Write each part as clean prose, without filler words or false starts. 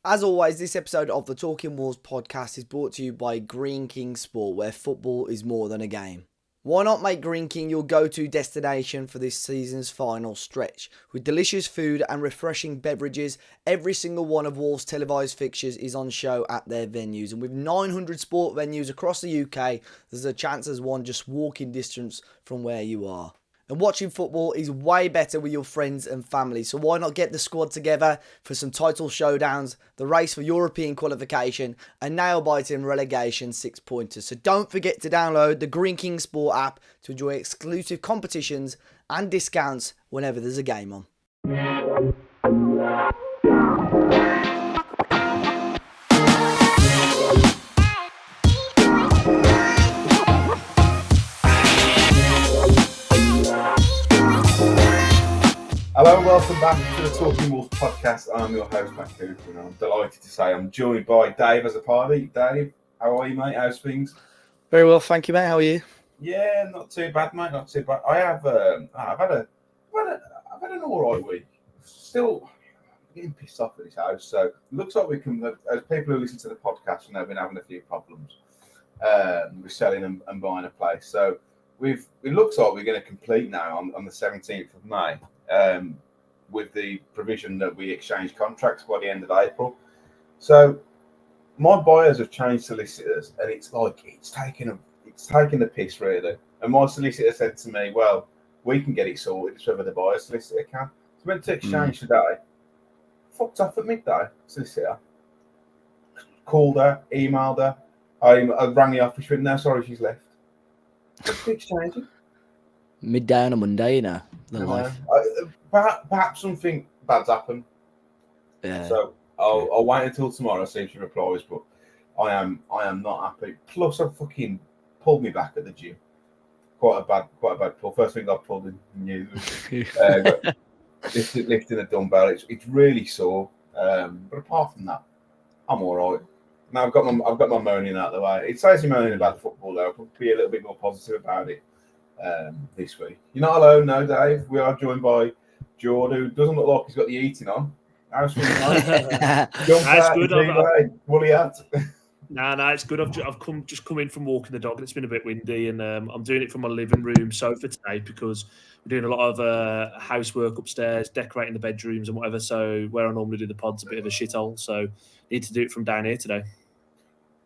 As always, this episode of the Talking Wolves podcast is brought to you by Green King Sport, where football is more than a game. Why not make Green King your go-to destination for this season's final stretch? With delicious food and refreshing beverages, every single one of Wolves' televised fixtures is on show at their venues. And with 900 sport venues across the UK, there's a chance as one just walking distance from where you are. And watching football is way better with your friends and family. So why not get the squad together for some title showdowns, the race for European qualification, and nail-biting relegation 6-pointers. So don't forget to download the Green King Sport app to enjoy exclusive competitions and discounts whenever there's a game on. Hello and welcome back to the Talking Wolves podcast. I'm your host, Matt Cooper, and I'm delighted to say I'm joined by Dave as a party. Dave, how are you, mate? How's things? Very well, thank you, mate. How are you? Yeah, not too bad, mate. Not too bad. I've had an all right week. Still getting pissed off at this house. So it looks like we can, as people who listen to the podcast, and they've been having a few problems with selling and buying a place. So it looks like we're going to complete now on the 17th of May. With the provision that we exchange contracts by the end of April. So my buyers have changed solicitors, and it's taking the piss, really. And my solicitor said to me, well, we can get it sorted, it's whether the buyer's solicitor can. So I went to exchange today, fucked off at midday, solicitor. Called her, emailed her, I rang the office, went, no, sorry, she's left. What's exchanging? Midday on a Monday, you know. Life. Perhaps something bad's happened. Yeah. So I'll wait until tomorrow, see if she replies. But I am not happy. Plus, I fucking pulled me back at the gym. Quite a bad pull. First thing I pulled in new. Lifting a dumbbell. It's really sore. But apart from that, I'm all right. Now I've got my moaning out of the way. It says you're moaning about football though. I'll be a little bit more positive about it. This week. You're not alone, no, Dave. We are joined by Jordan, who doesn't look like he's got the eating on. How's things, mate? That's good. Woolly hat. No, it's good. I've just come in from walking the dog, and it's been a bit windy, and I'm doing it from my living room sofa today because we're doing a lot of housework upstairs, decorating the bedrooms and whatever. So where I normally do the pod's a bit of a shithole, so need to do it from down here today.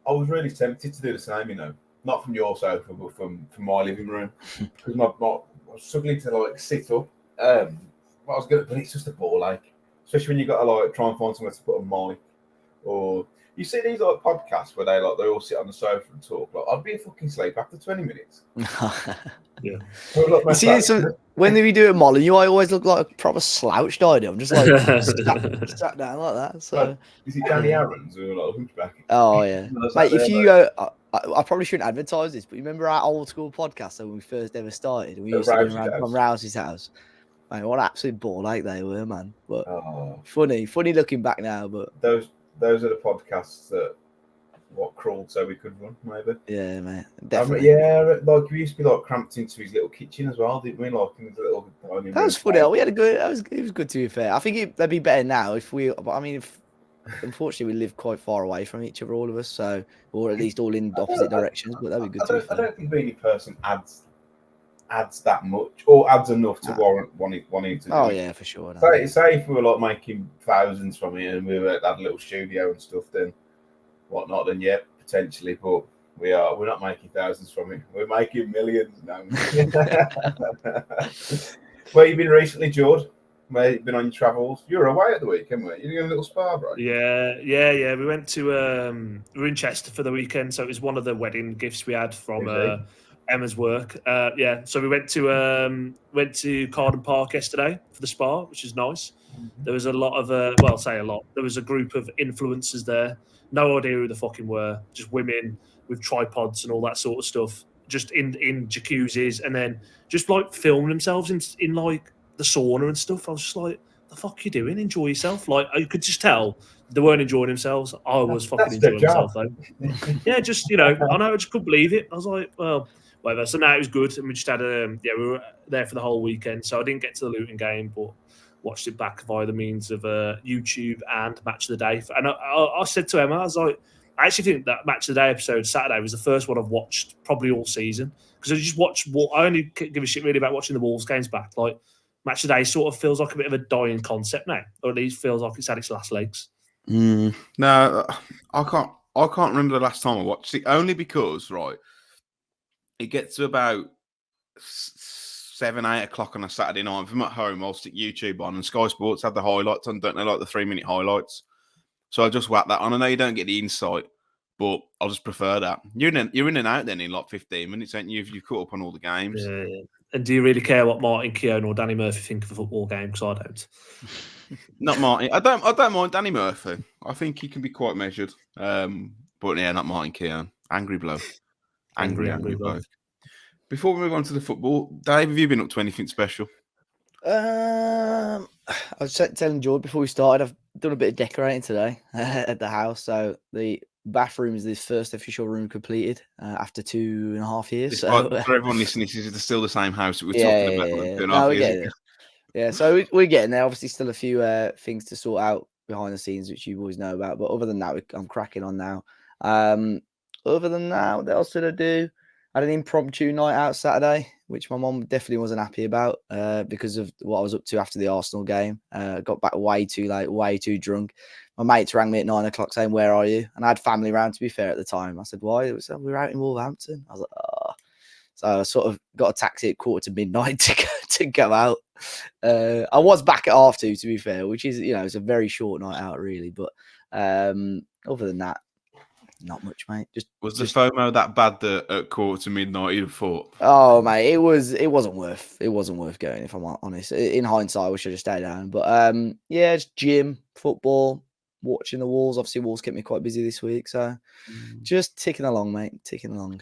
I was really tempted to do the same, you know. Not from your sofa, but from my living room, because I was struggling to sit up. But it's just a ball ache, especially when you got to try and find somewhere to put a mic. Or you see these podcasts where they all sit on the sofa and talk. I'd be a fucking sleep after 20 minutes. Yeah. You see, when we do it, Molly, I always look like a proper slouched idea. I'm just sat down like that. So is it Danny Aaron's or hunchback? Oh yeah, mate. If you go. I probably shouldn't advertise this, but you remember our old school podcast when we first ever started? We used to go around from Rouse's house. Man, what an absolute ball like they were, man. But funny looking back now. But those are the podcasts that crawled so we could run, maybe. Yeah, man. Definitely. We used to be cramped into his little kitchen as well, didn't we? In his little dining room. That was funny. We had a good. It was good to be fair. I think they'd be better now unfortunately, we live quite far away from each other, all of us, so or at least all in opposite directions. But that'd be good. I don't think being a person adds that much, or adds enough to warrant wanting to. Oh yeah, for sure. Say if we were making thousands from it, and we had a little studio and stuff, then whatnot, then yeah, potentially. But we're not making thousands from it. We're making millions now. Where you been recently, George? Where you been on your travels? You were away at the weekend, weren't you? You doing a little spa, right? Yeah. We went to we were in Chester for the weekend, so it was one of the wedding gifts we had from Emma's work. So we went to Carden Park yesterday for the spa, which is nice. There was a lot of there was a group of influencers there. No idea who the fucking were. Just women with tripods and all that sort of stuff. Just in jacuzzis, and then just filming themselves in the sauna and stuff. I was just like, the fuck you doing? Enjoy yourself. I could just tell they weren't enjoying themselves. I was fucking enjoying myself though. Yeah, just I just couldn't believe it. I was like, well, whatever. So now it was good, and we just had we were there for the whole weekend. So I didn't get to the Luton game, but watched it back via the means of YouTube and Match of the Day. And I said to Emma, I was like, I actually think that Match of the Day episode Saturday was the first one I've watched probably all season, because I just watch. I only give a shit really about watching the Wolves games back. Like, Match of the Day sort of feels like a bit of a dying concept now, or at least feels like it's had its last legs. No, I can't remember the last time I watched it, only because, right, it gets to about 7, 8 o'clock on a Saturday night. If I'm at home, I'll stick YouTube on, and Sky Sports have the highlights on, don't they, like the 3-minute highlights? So I just whack that on. I know you don't get the insight, but I'll just prefer that. You're in and out then in like 15 minutes, ain't you? If you've caught up on all the games. Yeah. And do you really care what Martin Keown or Danny Murphy think of a football game? Because I don't. Not Martin. I don't mind Danny Murphy. I think he can be quite measured. But yeah, not Martin Keown. Angry bloke. Angry bloke. Before we move on to the football, Dave, have you been up to anything special? I was telling George before we started, I've done a bit of decorating today at the house. So the bathroom is the first official room completed after 2.5 years. So for everyone listening, this is still the same house that we're talking about. No, we're getting there. Yeah, so we're getting there. Obviously, still a few things to sort out behind the scenes, which you always know about. But other than that, I'm cracking on now. Other than that, what else did I do? I had an impromptu night out Saturday, which my mum definitely wasn't happy about because of what I was up to after the Arsenal game. Got back way too late, way too drunk. My mates rang me at 9 o'clock saying, "Where are you?" And I had family around, to be fair, at the time. I said, "Why?" It was, "We were out in Wolverhampton." I was like, "Oh." So I sort of got a taxi at 1:45 to go out. I was back at 2:30, to be fair, which is, it's a very short night out, really. But other than that, not much, mate. Was the FOMO that bad that at 1:45 you'd have thought? Oh, mate, it wasn't worth going, if I'm honest. In hindsight, I wish I'd just stayed down. But yeah, just gym, football, watching the Wolves. Obviously, Wolves kept me quite busy this week, so just ticking along, mate, ticking along.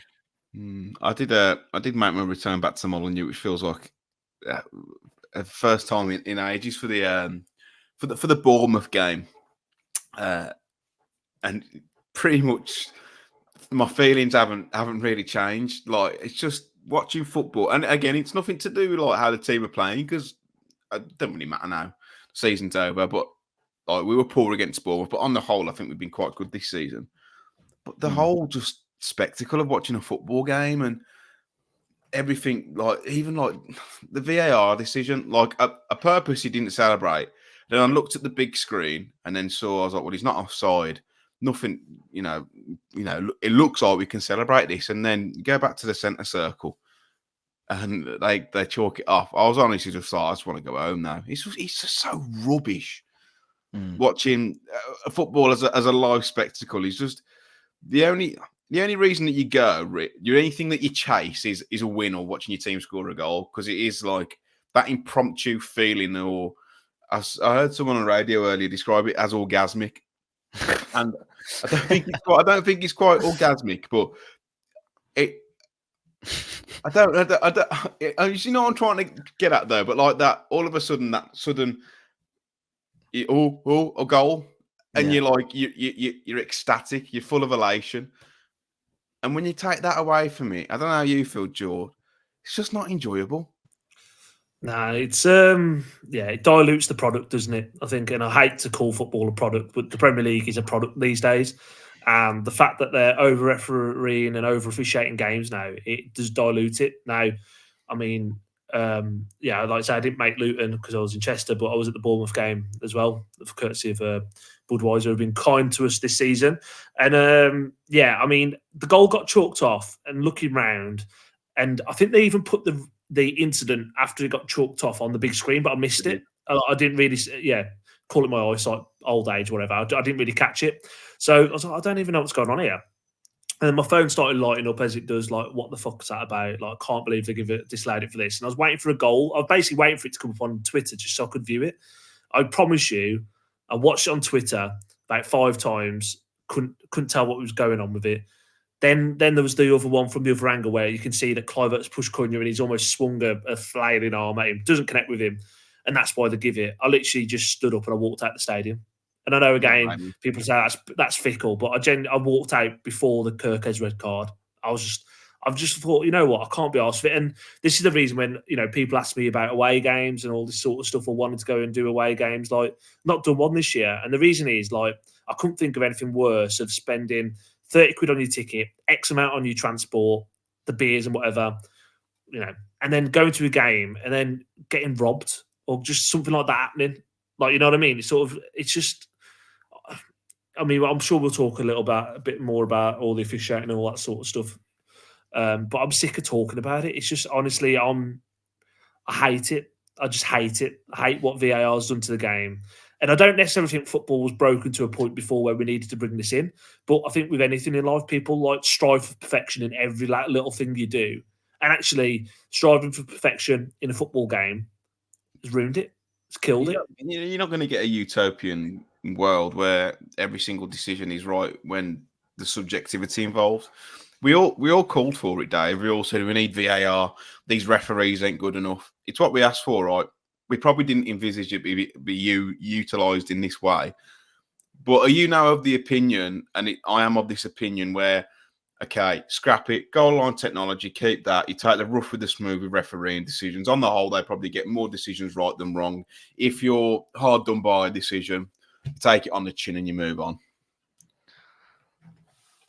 I did make my return back to Molineux, which feels like a first time in ages for the Bournemouth game, and pretty much my feelings haven't really changed. Like, it's just watching football, and again, it's nothing to do with like how the team are playing, because it doesn't really matter now. The season's over, but like, we were poor against Bournemouth, but on the whole, I think we've been quite good this season. But the whole just spectacle of watching a football game and everything, like even like the VAR decision, like a purpose he didn't celebrate. Then I looked at the big screen and then saw, I was like, well, he's not offside. Nothing, it looks like we can celebrate this. And then go back to the centre circle and they chalk it off. I was honestly just like, I just want to go home now. It's just so rubbish. Watching football as a live spectacle is just the only reason that you go, the only thing that you chase is a win or watching your team score a goal, because it is like that impromptu feeling. Or I heard someone on radio earlier describe it as orgasmic, and I don't think it's quite orgasmic, but it. I don't. You know what I'm trying to get at though, but like that, all of a sudden, a goal. And you're like, you're ecstatic, you're full of elation. And when you take that away from it, I don't know how you feel, George, it's just not enjoyable. No, it's it dilutes the product, doesn't it? I think, and I hate to call football a product, but the Premier League is a product these days. And the fact that they're over-refereeing and over-officiating games now, it does dilute it. Now, I mean, like I said, I didn't make Luton because I was in Chester, but I was at the Bournemouth game as well, for courtesy of Budweiser, who have been kind to us this season. And I mean, the goal got chalked off, and looking round, and I think they even put the incident after it got chalked off on the big screen, but I missed it. I didn't really, call it my eyesight, old age, whatever. I didn't really catch it. So I was like, I don't even know what's going on here. And then my phone started lighting up as it does, like, what the fuck is that about? Like, I can't believe they disallowed it for this. And I was waiting for a goal. I was basically waiting for it to come up on Twitter just so I could view it. I promise you, I watched it on Twitter about 5 times, couldn't tell what was going on with it. Then there was the other one from the other angle where you can see that Kluivert's pushed Cunha and he's almost swung a flailing arm at him. Doesn't connect with him. And that's why they give it. I literally just stood up and I walked out the stadium. And I know, again, people say that's fickle, but I walked out before the Kirkes red card. I I've just thought, you know what, I can't be arsed with it. And this is the reason when, people ask me about away games and all this sort of stuff, or wanting to go and do away games, like, not done one this year. And the reason is, like, I couldn't think of anything worse of spending 30 quid on your ticket, X amount on your transport, the beers and whatever, and then going to a game and then getting robbed or just something like that happening. Like, you know what I mean? It's just, I mean, I'm sure we'll talk a bit more about all the officiating and all that sort of stuff. But I'm sick of talking about it. It's just, honestly, I hate it. I just hate it. I hate what VAR has done to the game. And I don't necessarily think football was broken to a point before where we needed to bring this in. But I think with anything in life, people like strive for perfection in every little thing you do. And actually, striving for perfection in a football game has ruined it. It's killed it. You're not going to get a utopian world where every single decision is right when the subjectivity involved. We all called for it, Dave. We all said we need VAR. These referees ain't good enough. It's what we asked for, right? We probably didn't envisage it be utilised in this way. But are you now of the opinion, and I am of this opinion, where, okay, scrap it, goal line technology, keep that. You take the rough with the smooth with refereeing decisions. On the whole, they probably get more decisions right than wrong. If you're hard done by a decision, take it on the chin and you move on.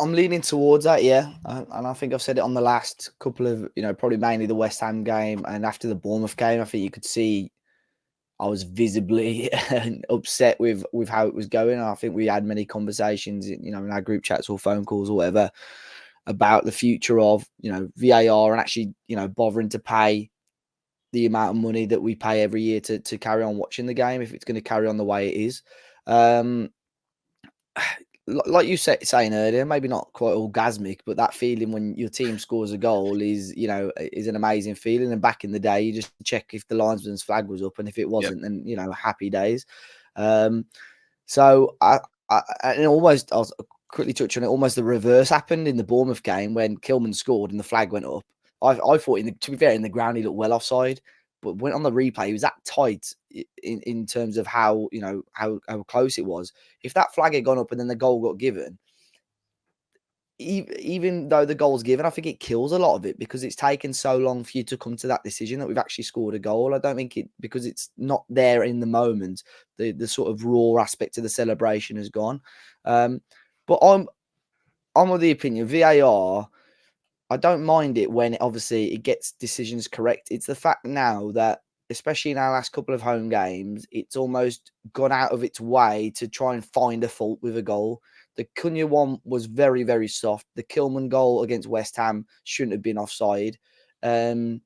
I'm leaning towards that, yeah. And I think I've said it on the last couple of, probably mainly the West Ham game and after the Bournemouth game. I think you could see I was visibly upset with how it was going. I think we had many conversations, in our group chats or phone calls or whatever about the future of, VAR and actually, bothering to pay the amount of money that we pay every year to carry on watching the game if it's going to carry on the way it is. Like you saying earlier, maybe not quite orgasmic, but that feeling when your team scores a goal is an amazing feeling. And back in the day, you just check if the linesman's flag was up, and if it wasn't, then happy days. So I'll quickly touch on it. Almost the reverse happened in the Bournemouth game when Kilman scored and the flag went up. I thought, to be fair, in the ground he looked well offside, but went on the replay, he was that tight in terms of how close it was. If that flag had gone up and then the goal got given, even though the goal's given, I think it kills a lot of it because it's taken so long for you to come to that decision that we've actually scored a goal. I don't think because it's not there in the moment, the sort of raw aspect of the celebration has gone. But I'm of the opinion VAR, I don't mind it when obviously it gets decisions correct. It's the fact now that, especially in our last couple of home games, it's almost gone out of its way to try and find a fault with a goal. The Cunha one was very, very soft. The Kilman goal against West Ham shouldn't have been offside. And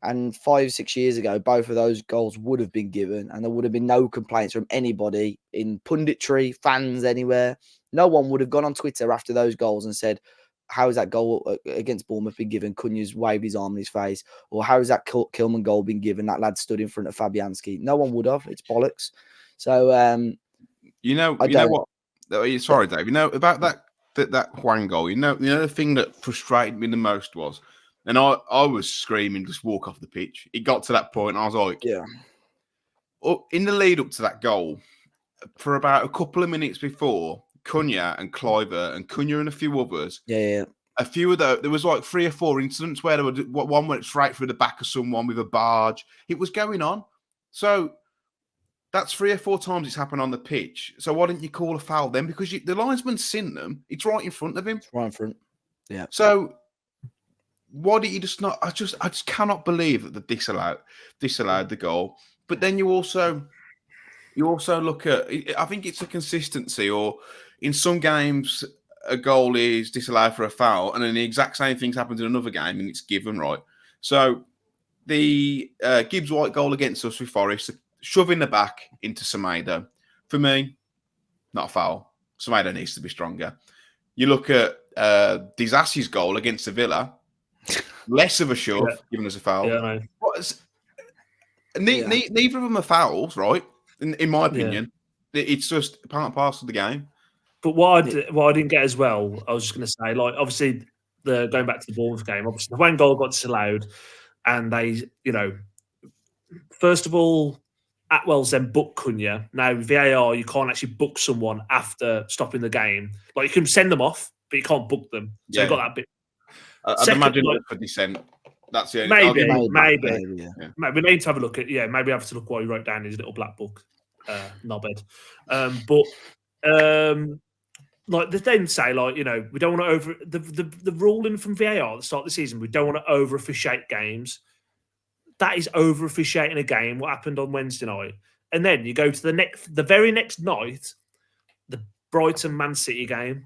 5-6 years ago, both of those goals would have been given, and there would have been no complaints from anybody in punditry, fans, anywhere. No one would have gone on Twitter after those goals and said, how is that goal against Bournemouth been given? Cunha's waved his arm in his face. Or how is that Kilman goal been given? That lad stood in front of Fabianski. No one would have. It's bollocks. So, you know what? Sorry, Dave. About that Juan goal. The thing that frustrated me the most was, and I was screaming, just walk off the pitch. It got to that point, and I was like, yeah. In the lead up to that goal, for about a couple of minutes before, Cunha and Cliver and Cunha and a few others. Yeah. A few of those, there was like 3 or 4 incidents where one went straight through the back of someone with a barge. It was going on. So that's 3 or 4 times it's happened on the pitch. So why didn't you call a foul then? Because the linesman's seen them. It's right in front of him. It's right in front. Yeah. So why did you just not? I just cannot believe that they disallowed the goal. But then you also look at, I think it's a consistency, or in some games a goal is disallowed for a foul, and then the exact same things happens in another game and it's given, right? So the Gibbs White goal against us with Forest, shoving the back into Semedo, for me, not a foul. Semedo needs to be stronger. You look at Disassi's goal against Sevilla, less of a shove, given as a foul. Yeah, neither of them are fouls, right? In my opinion, it's just part and parcel of the game. But what I didn't get as well, I was just going to say, like, obviously, going back to the Bournemouth game, obviously, the one goal got disallowed, and they, first of all, Atwell's then booked Cunha. Now, VAR, you can't actually book someone after stopping the game. Like, you can send them off, but you can't book them. So you got that bit. I'd Second, imagine like, for dissent. That's the only. I'll give maybe. yeah. We need to have a look at. Yeah, maybe have to look what he wrote down in his little black book, knobhead. Like they then say, like, you know, we don't want to over the ruling from VAR at the start of the season. We don't want to over officiate games. That is over officiating a game. What happened on Wednesday night, and then you go to the very next night, the Brighton Man City game.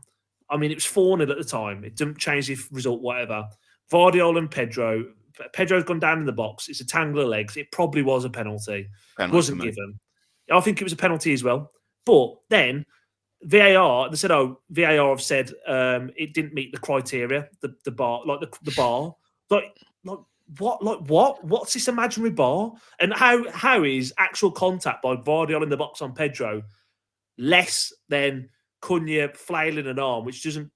I mean, it was 4-0 at the time. It didn't change the result, whatever. Vardiol and Pedro. Pedro's gone down in the box. It's a tangle of legs. It probably was a penalty. Wasn't given. I think it was a penalty as well. But then VAR, they said, VAR have said it didn't meet the criteria, the bar, like the bar. Like what? What's this imaginary bar? And how is actual contact by Vardiol in the box on Pedro less than Cunha flailing an arm, which doesn't.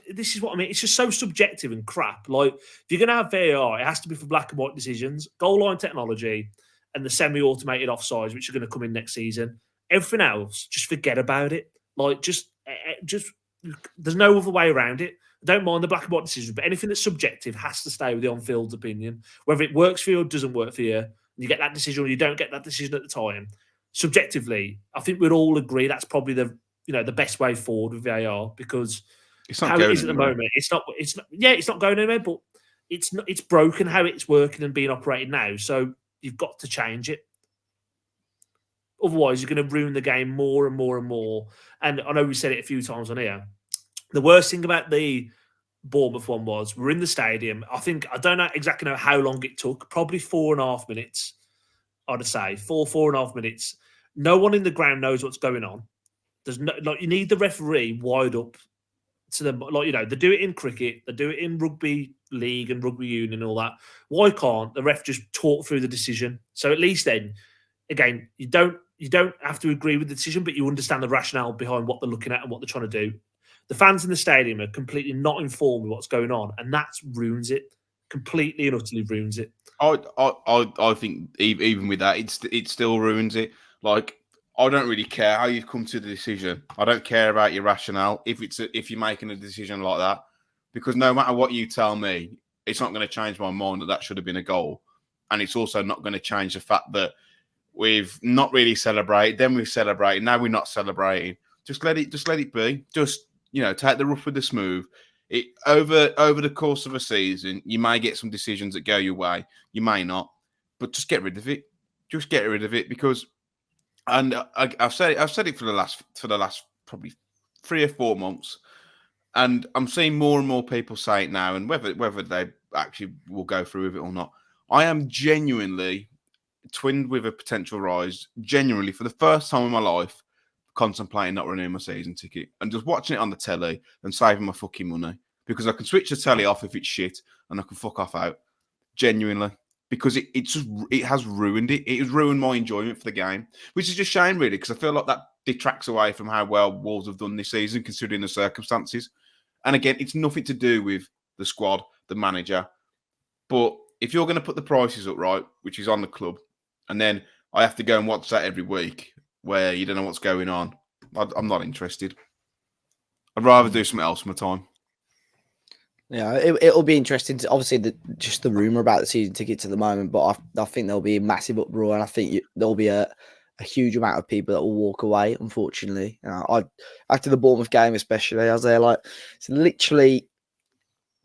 This is what I mean. It's just so subjective and crap. Like, if you're going to have VAR, it has to be for black and white decisions, goal line technology, and the semi-automated offsides, which are going to come in next season. Everything else, just forget about it. Like, just there's no other way around it. I don't mind the black and white decisions, but anything that's subjective has to stay with the on-field opinion. Whether it works for you or doesn't work for you, you get that decision or you don't get that decision at the time. Subjectively, I think we'd all agree that's probably the best way forward with VAR, because it's not how it is at the moment, it's not going anywhere, but it's broken how it's working and being operated now. So you've got to change it. Otherwise, you're going to ruin the game more and more and more. And I know we said it a few times on here. The worst thing about the Bournemouth one was we're in the stadium. I don't know exactly how long it took. Probably 4.5 minutes. I'd say 4.5 minutes. No one in the ground knows what's going on. There's no, like, you need the referee wide up to them. Like, you know, they do it in cricket, they do it in rugby league and rugby union and all that. Why can't the ref just talk through the decision? So at least then, again, you don't have to agree with the decision, but you understand the rationale behind what they're looking at and what they're trying to do. The fans in the stadium are completely not informed with what's going on, and that ruins it. Completely and utterly ruins it. I think even with that, it still ruins it. Like, I don't really care how you've come to the decision. I don't care about your rationale if you're making a decision like that, because no matter what you tell me, it's not going to change my mind that should have been a goal, and it's also not going to change the fact that we've not really celebrated. Then we've celebrated. Now we're not celebrating. Just let it be. Just, you know, take the rough with the smooth. It over the course of a season, you may get some decisions that go your way. You may not, but just get rid of it. Just get rid of it, because, and I've said it for the last probably 3 or 4 months, and I'm seeing more and more people say it now. And whether they actually will go through with it or not, I am genuinely twinned with a potential rise. Genuinely, for the first time in my life, contemplating not renewing my season ticket and just watching it on the telly and saving my fucking money, because I can switch the telly off if it's shit and I can fuck off out. Genuinely, because it has ruined it. It has ruined my enjoyment for the game, which is just shame, really, because I feel like that detracts away from how well Wolves have done this season, considering the circumstances. And again, it's nothing to do with the squad, the manager. But if you're going to put the prices up, right, which is on the club, and then I have to go and watch that every week, where you don't know what's going on, I'm not interested. I'd rather do something else with my time. Yeah, it'll be interesting. Obviously, just the rumor about the season tickets at the moment, but I think there'll be a massive uproar, and I think there'll be a huge amount of people that will walk away. Unfortunately, after the Bournemouth game, especially, I was there like, it's literally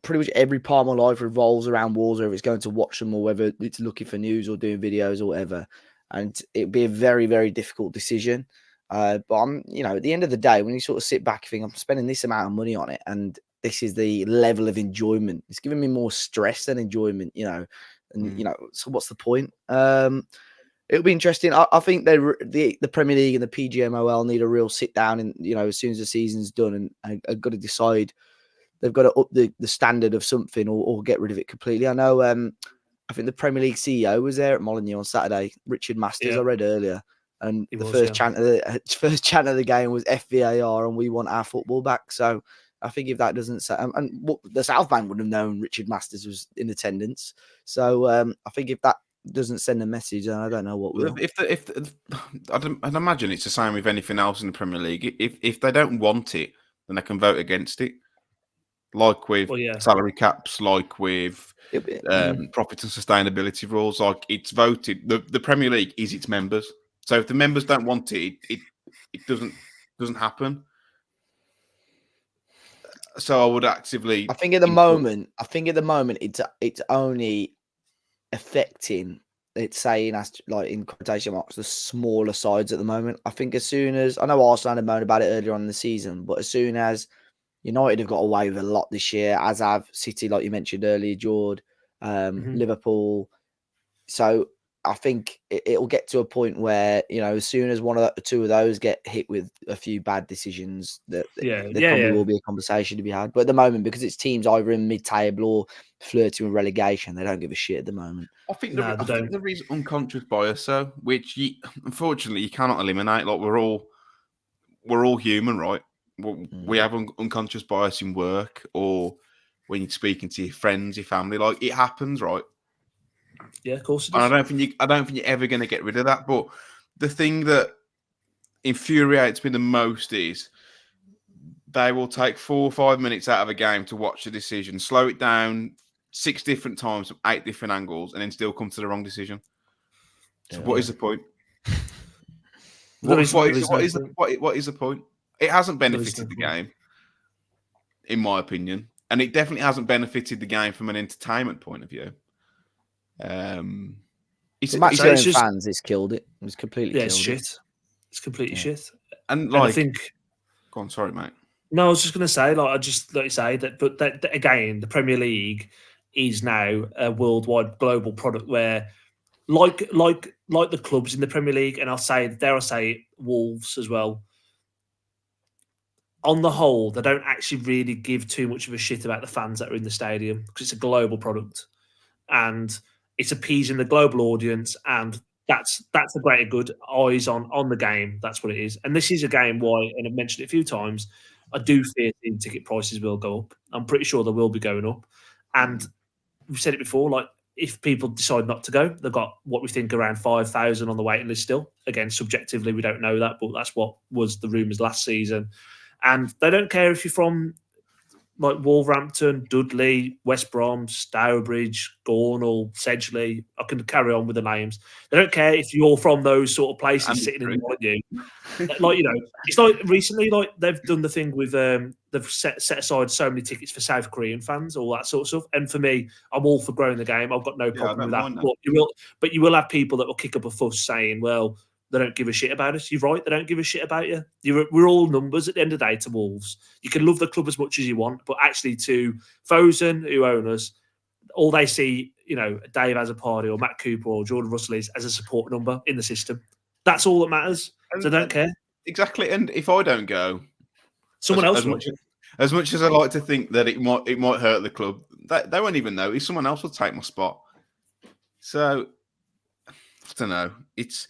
pretty much every part of my life revolves around Wolves, whether it's going to watch them or whether it's looking for news or doing videos or whatever. And it'd be a very, very difficult decision. But I'm, at the end of the day, when you sort of sit back and think, I'm spending this amount of money on it, and this is the level of enjoyment, it's giving me more stress than enjoyment, so what's the point? It'll be interesting. I think the Premier League and the PGMOL need a real sit down, and as soon as the season's done, and I've got to decide, they've got to up the standard of something or get rid of it completely. I know I think the Premier League CEO was there at Molineux on Saturday, Richard Masters. I read earlier, and first chant of the game was FVAR, and we want our football back. So I think if that doesn't say, and the South Bank would have known Richard Masters was in attendance. So I think if that doesn't send a message, then I don't know what will. I'd imagine it's the same with anything else in the Premier League. If they don't want it, then they can vote against it. like with Well, yeah. salary caps, like with Mm. profit and sustainability rules. Like it's voted. The Premier League is its members. So if the members don't want it, it doesn't happen. So I would actively. I think at the moment, it's only affecting. It's saying as like in quotation marks the smaller sides at the moment. I think as soon as I know Arsenal had moaned about it earlier on in the season, but as soon as United have got away with a lot this year, as have City, like you mentioned earlier, Jord, Liverpool. So I think it'll get to a point where, as soon as one of the two of those get hit with a few bad decisions, there probably will be a conversation to be had. But at the moment, because it's teams either in mid-table or flirting with relegation, they don't give a shit at the moment. I think there is unconscious bias, though, which unfortunately you cannot eliminate. Like we're all human, right? We have unconscious bias in work or when you're speaking to your friends, your family. Like it happens, right? Yeah, of course it does. And I don't think you're ever going to get rid of that. But the thing that infuriates me the most is they will take 4 or 5 minutes out of a game to watch the decision, slow it down 6 different times from 8 different angles, and then still come to the wrong decision. So what is the point? What is the point? It hasn't benefited the game, in my opinion, and it definitely hasn't benefited the game from an entertainment point of view. Fans, it's killed it. It's completely killed it's shit. It's completely shit. And I think. Go on, sorry, mate. No, I was just going to say, I just like you say that, but that again, the Premier League is now a worldwide global product where, like the clubs in the Premier League, and dare I say, Wolves as well. On the whole, they don't actually really give too much of a shit about the fans that are in the stadium because it's a global product, and it's appeasing the global audience, and that's the greater good. Eyes on the game. That's what it is. And this is a game why, and I've mentioned it a few times, I do fear ticket prices will go up. I'm pretty sure they will be going up. And we've said it before, like if people decide not to go, they've got what we think around 5,000 on the waiting list still. Again, subjectively, we don't know that, but that's what was the rumours last season. And they don't care if you're from like Wolverhampton, Dudley, West Brom, Stourbridge, Gornal, Sedgley. I can carry on with the names. They don't care if you're from those sort of places sitting in front of you. Like, it's like recently, like they've done the thing with they've set aside so many tickets for South Korean fans, all that sort of stuff. And for me, I'm all for growing the game. I've got no problem with that. But you will have people that will kick up a fuss saying, well, they don't give a shit about us. You're right. They don't give a shit about you. We're all numbers at the end of the day to Wolves. You can love the club as much as you want, but actually to Fosun, who own us, all they see, Dave Azzopardi or Matt Cooper or Jordan Russell is as a support number in the system. That's all that matters. So they don't care. Exactly. And if I don't go, someone else will. As much as I like to think that it might hurt the club, they won't even know. If someone else will take my spot. So I don't know. It's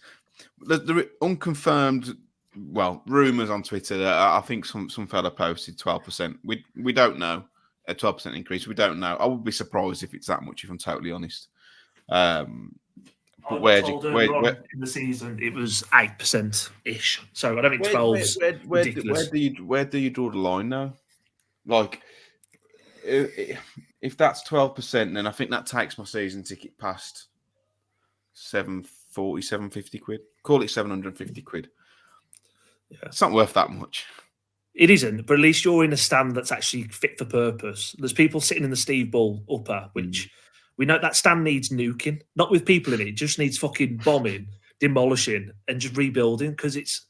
the unconfirmed, rumours on Twitter that I think some fella posted 12%. We don't know, a 12% increase. We don't know. I would be surprised if it's that much, if I'm totally honest. But in the season it was 8% ish. So I don't think 12's ridiculous. Where do you draw the line now? Like, if that's 12%, then I think that takes my season ticket past 750 quid. Call it 750 quid. Yeah. It's not worth that much. It isn't, but at least you're in a stand that's actually fit for purpose. There's people sitting in the Steve Bull upper, which we know that stand needs nuking. Not with people in it. It just needs fucking bombing, demolishing, and just rebuilding because it's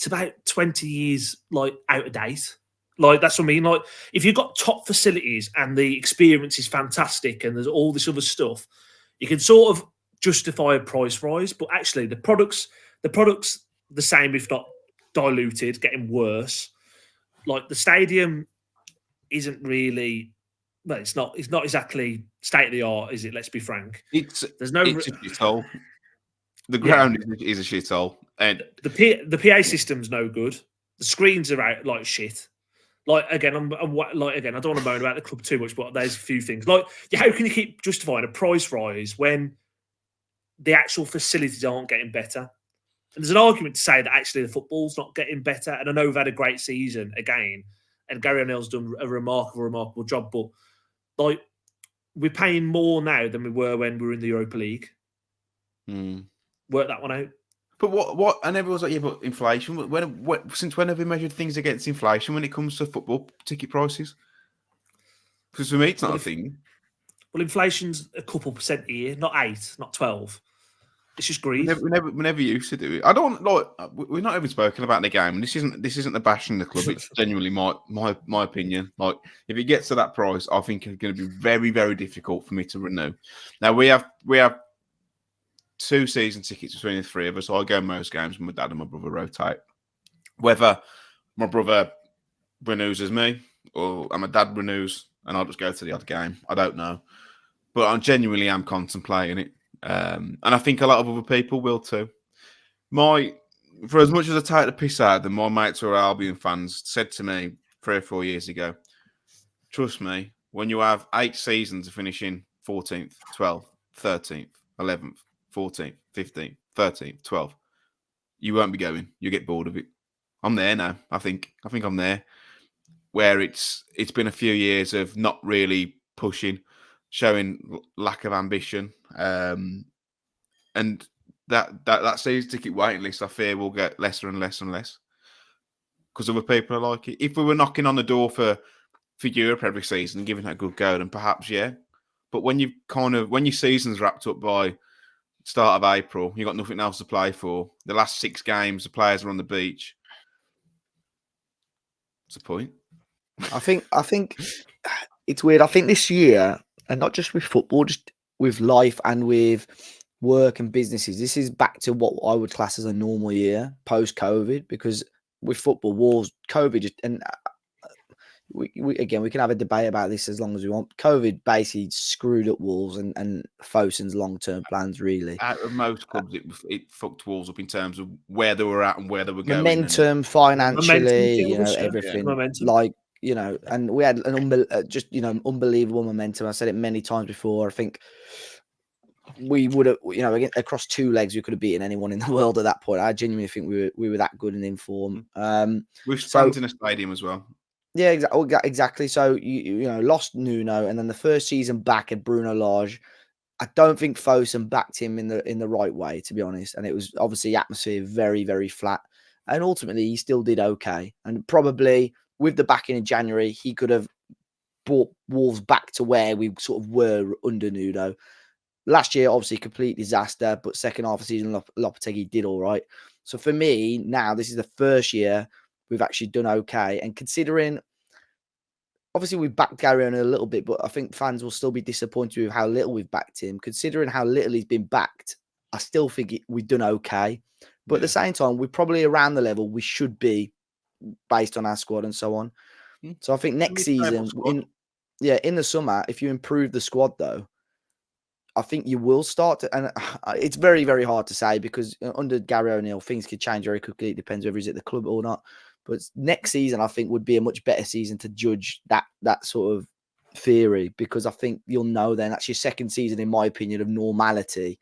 about 20 years out of date. That's what I mean. Like, if you've got top facilities and the experience is fantastic and there's all this other stuff, you can sort of justify a price rise, but actually the product's the same, if not diluted, getting worse. Like the stadium isn't really, it's not exactly state of the art, is it? Let's be frank. It's a shithole. The ground is a shithole, and the PA system's no good. The screens are out like shit. Again, I don't want to moan about the club too much, but there's a few things. How can you keep justifying a price rise when the actual facilities aren't getting better? And there's an argument to say that actually the football's not getting better. And I know we've had a great season again, and Gary O'Neill's done a remarkable job. But like, we're paying more now than we were when we were in the Europa League. Work that one out. But what? And everyone's like, yeah, but inflation. Since when have we measured things against inflation when it comes to football ticket prices? Because for me, it's not a thing. Well, inflation's a couple percent a year, not 8, not 12. It's just greed. We never used to do it. I don't like. We're not even spoken about the game. This isn't the bashing the club. It's genuinely my opinion. Like, if it gets to that price, I think it's going to be very, very difficult for me to renew. Now we have 2 season tickets between the 3 of us. So I go most games, and my dad and my brother rotate. Whether my brother renews as me or my dad renews, and I'll just go to the odd game, I don't know. But I genuinely am contemplating it. And I think a lot of other people will too. For as much as I take the piss out of them, my mates who are Albion fans said to me 3 or 4 years ago, trust me, when you have 8 seasons of finishing 14th, 12th, 13th, 11th, 14th, 15th, 13th, 12th, you won't be going. You'll get bored of it. I'm there now. I think I'm there. Where it's been a few years of not really pushing, showing lack of ambition, and that season ticket waiting list, I fear, will get lesser and less and less because other people are like it. If we were knocking on the door for Europe every season and giving it a good go, then perhaps yeah. But when your season's wrapped up by start of April, you got nothing else to play for. The last 6 games, the players are on the beach. What's the point? I think it's weird. I think this year, and not just with football, just with life and with work and businesses, this is back to what I would class as a normal year post-COVID. Because with football, Wolves, COVID, and we can have a debate about this as long as we want. COVID basically screwed up Wolves and Fosun's long-term plans, really. Out of most clubs, it fucked Wolves up in terms of where they were at and where they were going. Momentum, financially, everything. Momentum. Like, and we had an unbelievable momentum. I said it many times before. I think we would have, across 2 legs, we could have beaten anyone in the world at that point. I genuinely think we were that good and in form. With fans in a stadium as well. Yeah, exactly. So you lost Nuno, and then the first season back at Bruno Lage, I don't think Fosun backed him in the right way, to be honest. And it was obviously atmosphere very, very flat. And ultimately, he still did okay. And probably with the backing in January, he could have brought Wolves back to where we sort of were under Nuno. Last year, obviously, complete disaster, but second half of the season, Lopetegui did all right. So for me, now, this is the first year we've actually done okay. And considering, obviously, we've backed Gary O'Neill a little bit, but I think fans will still be disappointed with how little we've backed him. Considering how little he's been backed, I still think we've done okay. But at the same time, we're probably around the level we should be based on our squad and so on. So I think next season, in the summer, if you improve the squad, though, I think you will start to, and it's very, very hard to say because under Gary O'Neill, things could change very quickly. It depends whether he's at the club or not. But next season, I think, would be a much better season to judge that sort of theory, because I think you'll know then that's your second season, in my opinion, of normality.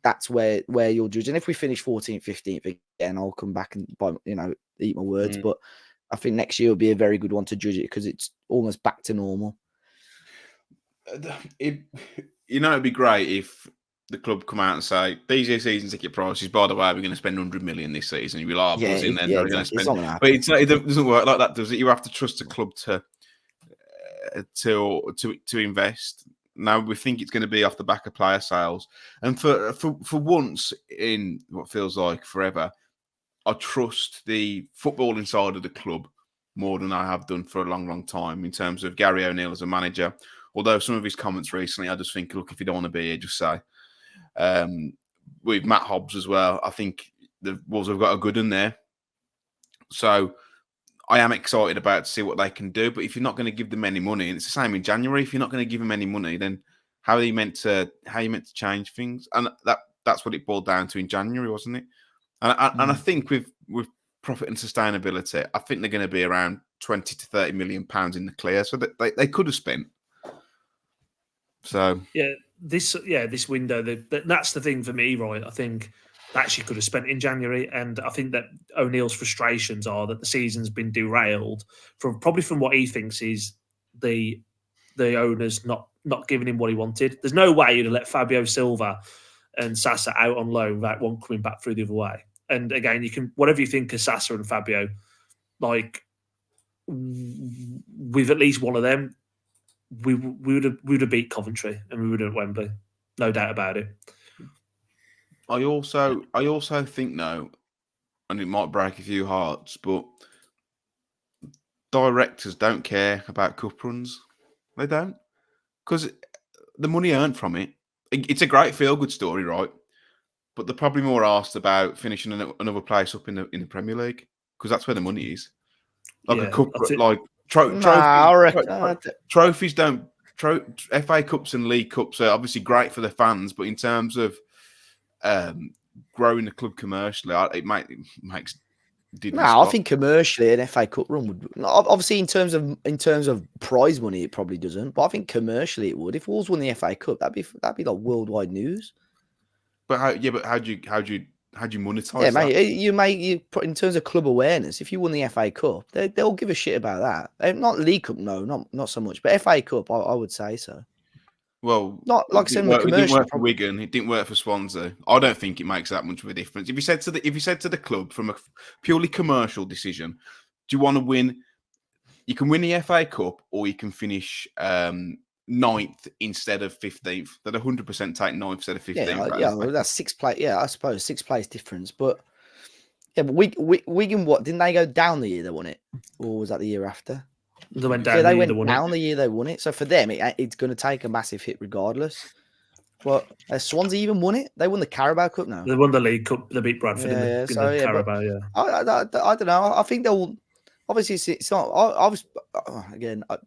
That's where you'll judge. And if we finish 14th, 15th again, I'll come back and eat my words. But I think next year will be a very good one to judge it because it's almost back to normal. It'd be great if the club come out and say, these are season ticket prices, by the way, we're going to spend 100 million this season. You'll be like, buzzing then. Exactly. Going to spend. But it doesn't work like that, does it? You have to trust the club to invest. Now we think it's going to be off the back of player sales. And for once in what feels like forever, I trust the footballing side of the club more than I have done for a long, long time in terms of Gary O'Neill as a manager. Although some of his comments recently, I just think, look, if you don't want to be here, just say. With Matt Hobbs as well, I think the Wolves have got a good in there. So I am excited about to see what they can do. But if you're not going to give them any money, and it's the same in January, if you're not going to give them any money, then how are you meant to change things? And that's what it boiled down to in January, wasn't it? And I think with profit and sustainability, I think they're going to be around 20 to 30 million pounds in the clear. So that they could have spent. So this window, that's the thing for me, right? I think that she could have spent in January. And I think that O'Neill's frustrations are that the season's been derailed from what he thinks is the owners not giving him what he wanted. There's no way you'd have let Fabio Silva and Sasa out on loan without one coming back through the other way. And again, you can, whatever you think of Sasa and Fabio, like, with at least one of them, we would have beat Coventry and we would have at Wembley, no doubt about it. I also think though, and it might break a few hearts, but directors don't care about cup runs. They don't, because the money earned from it. It's a great feel-good story, right? But they're probably more asked about finishing another place up in the Premier League, because that's where the money is. Like a cup, like trophies don't. FA Cups and League Cups are obviously great for the fans, but in terms of growing the club commercially, it makes. I think commercially an FA Cup run would, obviously in terms of prize money it probably doesn't, but I think commercially it would. If Wolves won the FA Cup, that'd be like worldwide news. But how do you monetize? Yeah, mate, you put in terms of club awareness. If you won the FA Cup, they'll give a shit about that. Not League Cup, no, not so much, but FA Cup, I would say so. Well, not like I said, it didn't work for Wigan. It didn't work for Swansea. I don't think it makes that much of a difference. If you said to the club from a purely commercial decision, do you want to win? You can win the FA Cup, or you can finish 9th instead of 15th. That 100% take 9th instead of 15th. Yeah, well, that's 6 place. Yeah, I suppose 6 place difference. But yeah, but Wigan, what didn't they go down the year they won it, or was that the year after? They went down. Yeah, they went down the year they won it. So for them, it's going to take a massive hit regardless. But Swansea even won it. They won the Carabao Cup now. They won the League Cup. They beat Bradford in the Carabao. Yeah, I don't know. I think they'll. Obviously, it's not.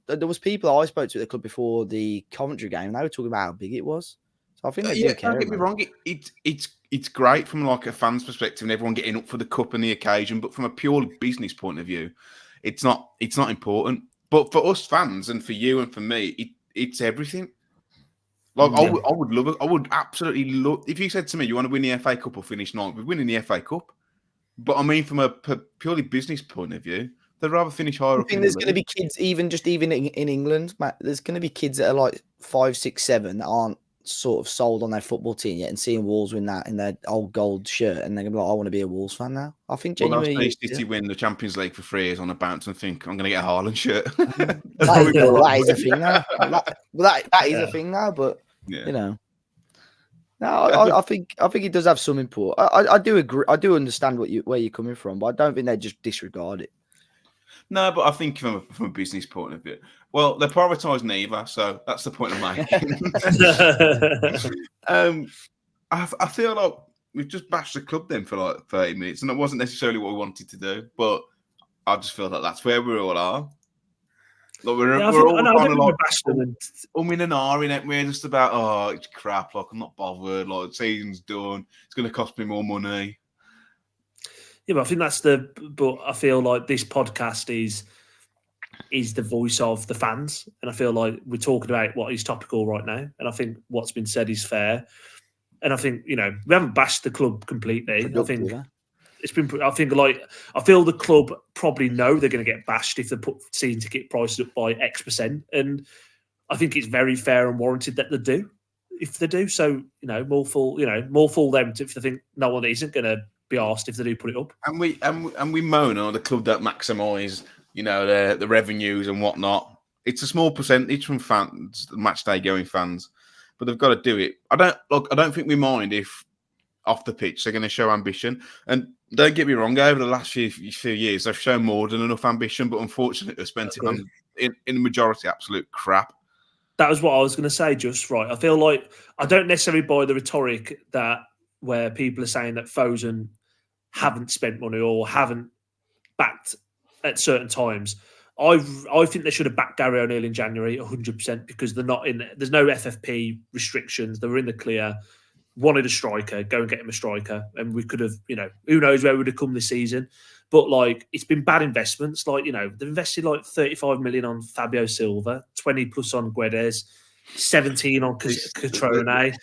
There was people I spoke to at the club before the Coventry game, and they were talking about how big it was. So I think they do care. Don't get me wrong. It's great from like a fan's perspective and everyone getting up for the cup and the occasion. But from a purely business point of view, it's not important. But for us fans and for you and for me, it's everything. Like I would love it. I would absolutely love if you said to me, "You want to win the FA Cup or finish 9th?" We're winning the FA Cup. But I mean, from a purely business point of view, they'd rather finish higher up. I think there's going to be kids, even in England, Matt. There's going to be kids that are like 5, 6, 7 that aren't sort of sold on their football team yet, and seeing Wolves win that in their old gold shirt, and they're going to be like, "I want to be a Wolves fan now." I think genuinely, City win the Champions League for 3 years on a bounce and think, "I'm going to get a Haaland shirt." that is a thing now. That is a thing now, but you know. No, I think it does have some import. I do agree. I do understand where you're coming from, but I don't think they just disregard it. No, but I think from a business point of view, well, they prioritise neither, so that's the point I'm making. I feel like we've just bashed the club then for like 30 minutes, and it wasn't necessarily what we wanted to do, but I just feel like that's where we all are. Like we're all kind of like in and ahhing it. We're just about, oh, it's crap. Like I'm not bothered. Like the season's done. It's going to cost me more money. Yeah, but I think but I feel like this podcast is the voice of the fans, and I feel like we're talking about what is topical right now, and I think what's been said is fair, and I think we haven't bashed the club completely. I think. It's been. I feel the club probably know they're going to get bashed if they put season ticket prices up by X%, and I think it's very fair and warranted that they do. If they do, so more fool them if they think no one isn't going to be asked if they do put it up. And we moan on the club that maximise the revenues and whatnot. It's a small percentage from fans, the match day going fans, but they've got to do it. I don't think we mind if off the pitch they're going to show ambition. And don't get me wrong, over the last few years they've shown more than enough ambition, but unfortunately they've spent it on in the majority absolute crap. That was what I was going to say. Just right. I feel like I don't necessarily buy the rhetoric where people are saying that Fosun haven't spent money or haven't backed at certain times. I think they should have backed Gary O'Neill in January 100% because they're not in. There's no FFP restrictions. They were in the clear. Wanted a striker, go and get him a striker, and we could have, who knows where we would have come this season. But it's been bad investments. They've invested 35 million on Fabio Silva, 20 plus on Guedes, 17 on Catrone.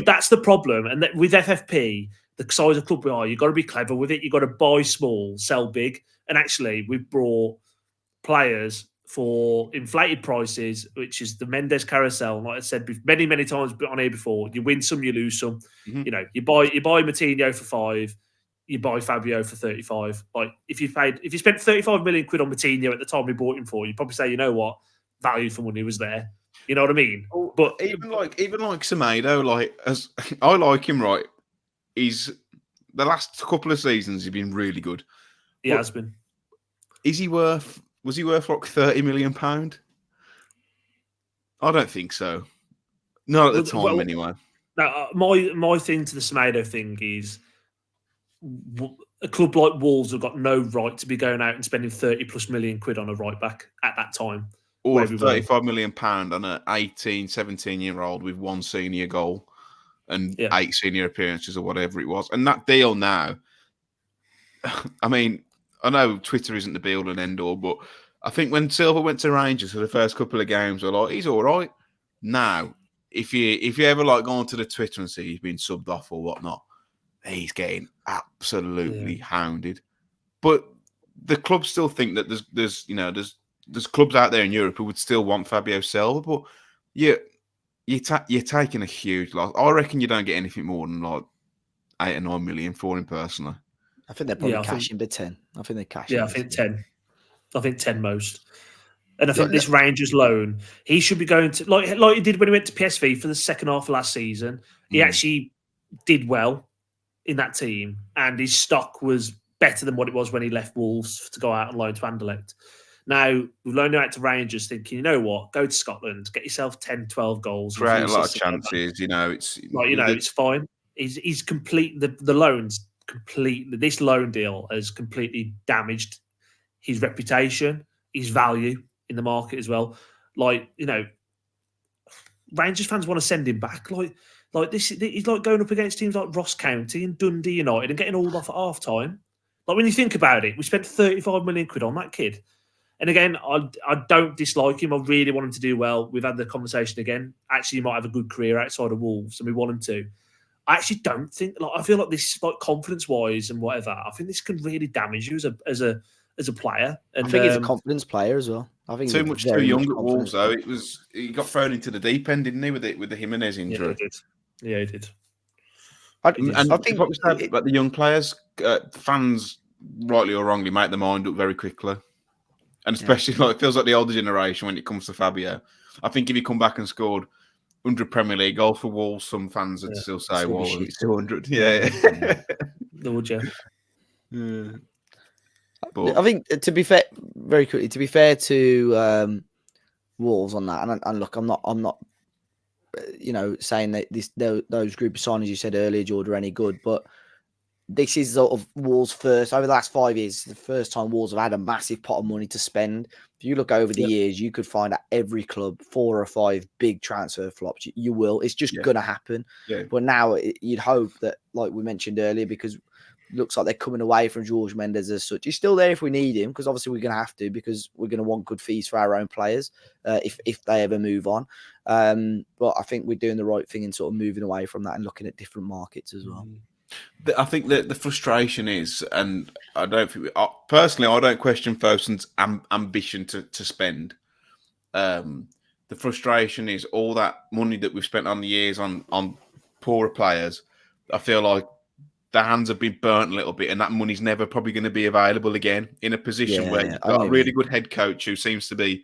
That's the problem. And with FFP, the size of club we are, you've got to be clever with it. You've got to buy small, sell big. And actually, we've brought players for inflated prices, which is the Mendes carousel. Like I said many, many times on here before, you win some, you lose some. Mm-hmm. You know, you buy Moutinho for 5, you buy Fabio for 35. Like if you spent 35 million quid on Moutinho at the time we bought him for, you'd probably say, you know what, value for money was there. You know what I mean? But even like Semedo, like as I like him, right? He's the last couple of seasons he's been really good. He has been. Was he worth like £30 million? I don't think so. Not at the time, anyway. Now, my thing to the Semedo thing is a club like Wolves have got no right to be going out and spending 30+ million quid on a right back at that time. Or £35 million on an 18, 17-year-old with 1 senior goal and 8 senior appearances or whatever it was. And that deal now, I mean, I know Twitter isn't the be-all and end-all, but I think when Silva went to Rangers for the first couple of games, we're like, he's all right. Now, if you ever like go onto the Twitter and see he's been subbed off or whatnot, he's getting absolutely hounded. But the clubs still think that there's clubs out there in Europe who would still want Fabio Silva, but you're taking a huge loss. I reckon you don't get anything more than like 8 or 9 million for him personally. I think they're probably cashing the 10. I think they're cashing. Yeah, I think 10. I think 10 most. And I think this Rangers loan, he should be going to like he did when he went to PSV for the second half of last season. He actually did well in that team, and his stock was better than what it was when he left Wolves to go out on loan to Anderlecht. Now, we've loaned him out to Rangers thinking, you know what, go to Scotland, get yourself 10, 12 goals. Create a lot of chances, it's fine. He's complete, the loans completely, this loan deal has completely damaged his reputation, his value in the market as well. Like, Rangers fans want to send him back. Like this, he's like going up against teams like Ross County and Dundee United and getting hauled off at half time. Like when you think about it, we spent 35 million quid on that kid. And again, I don't dislike him. I really want him to do well. We've had the conversation again. Actually, he might have a good career outside of Wolves, and we want him to. I actually don't think. I feel like this, like confidence-wise and whatever. I think this can really damage you as a player. And I think he's a confidence player as well. I think too young at Wolves though. He got thrown into the deep end, didn't he, with the Jimenez injury? Yeah, he did. I think what we said about the young players, fans, rightly or wrongly, make their mind up very quickly. And especially, it feels like the older generation when it comes to Fabio. I think if he come back and scored 100 Premier League goals for Wolves, some fans would still say, well, it's 200. Yeah. Would you? Yeah. But I think, to be fair, very quickly, to be fair to Wolves on that, and look, I'm not saying that those group of signings you said earlier, George, are any good, but this is sort of Wolves' first, over the last 5 years, the first time Wolves have had a massive pot of money to spend. If you look over the years, you could find at every club 4 or 5 big transfer flops. You will. It's just going to happen. Yeah. But now you'd hope that, like we mentioned earlier, because it looks like they're coming away from Jorge Mendes as such. He's still there if we need him, because obviously we're going to have to, because we're going to want good fees for our own players if they ever move on. But I think we're doing the right thing in sort of moving away from that and looking at different markets as well. I think that the frustration is, and I don't think personally, I don't question Fosun's ambition to spend. The frustration is all that money that we've spent on the years on poorer players. I feel like their hands have been burnt a little bit, and that money's never probably going to be available again in a position where you've got a really good head coach who seems to be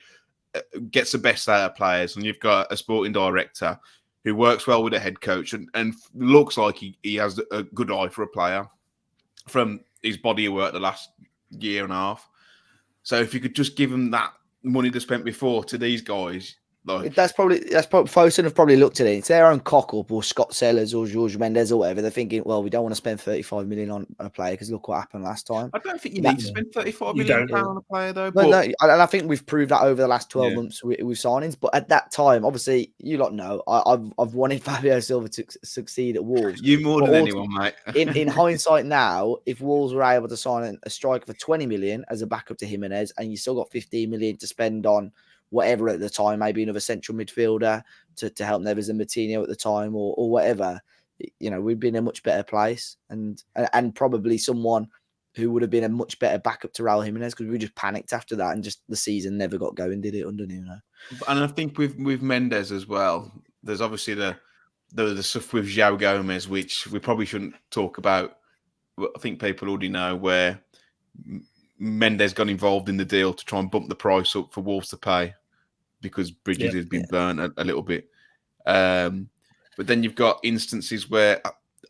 gets the best out of players, and you've got a sporting director who works well with a head coach and looks like he has a good eye for a player from his body of work the last year and a half. So if you could just give him that money they spent before to these guys, like that's probably Fosun have probably looked at it. It's their own cock up, or Scott Sellers or Jorge Mendes or whatever. They're thinking, well, we don't want to spend 35 million on a player because look what happened last time. I don't think you need to spend 35 million on a player though. No, and I think we've proved that over the last 12 months with signings. But at that time, obviously, you lot know I've wanted Fabio Silva to succeed at Wolves. You more than anyone, mate. in hindsight now, if Wolves were able to sign a striker for 20 million as a backup to Jimenez, and you still got 15 million to spend on whatever at the time, maybe another central midfielder to help Neves and Moutinho at the time, or whatever, we'd been in a much better place, and probably someone who would have been a much better backup to Raul Jimenez, because we just panicked after that, and just the season never got going, did it, under Nuno? And I think with Mendes as well, there's obviously the stuff with João Gomez, which we probably shouldn't talk about. I think people already know where Mendes got involved in the deal to try and bump the price up for Wolves to pay, because Bridges had been burnt a little bit. But then you've got instances where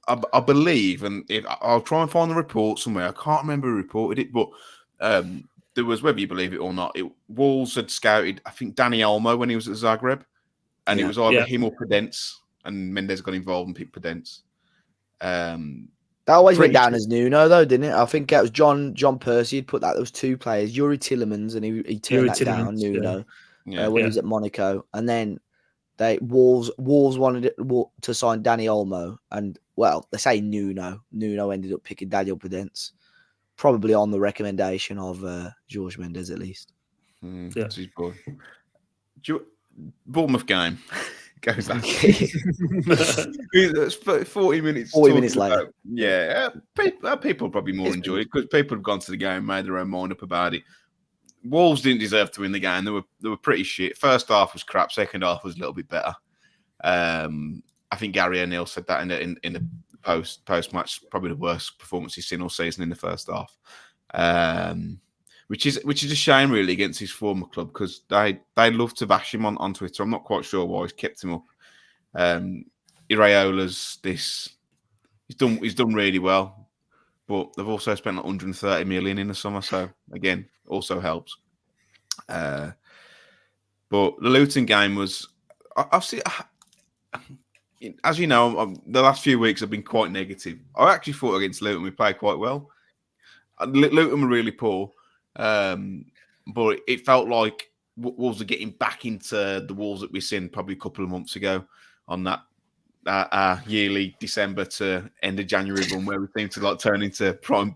I believe, and I'll try and find the report somewhere. I can't remember who reported it, but there was, whether you believe it or not, Wolves had scouted, I think, Dani Olmo when he was at Zagreb, and it was either him or Podence, and Mendes got involved and picked Podence. That always went down as Nuno, though, didn't it? I think it was John Percy had put that. There was two players, Yuri Tillemans, and he turned that down, Nuno, when he was at Monaco. And then Wolves wanted it to sign Dani Olmo, and, well, they say Nuno ended up picking Daniel Podence, probably on the recommendation of Jorge Mendes, at least. That's his boy. Bournemouth game goes that. 40 minutes. 40 minutes later. People probably more enjoy it because people have gone to the game, made their own mind up about it. Wolves didn't deserve to win the game. They were pretty shit. First half was crap. Second half was a little bit better. I think Gary O'Neill said that in the post match, probably the worst performance he's seen all season in the first half. Which is a shame, really, against his former club, because they love to bash him on Twitter. I'm not quite sure why he's kept him up. Iraola's he's done really well, but they've also spent like 130 million in the summer, so again, also helps. But the Luton game was, I've seen, as you know, the last few weeks have been quite negative. I actually thought against Luton we played quite well. Luton were really poor. But it felt like Wolves are getting back into the Wolves that we've seen probably a couple of months ago on that yearly December to end of January run, where we seem to like turn into prime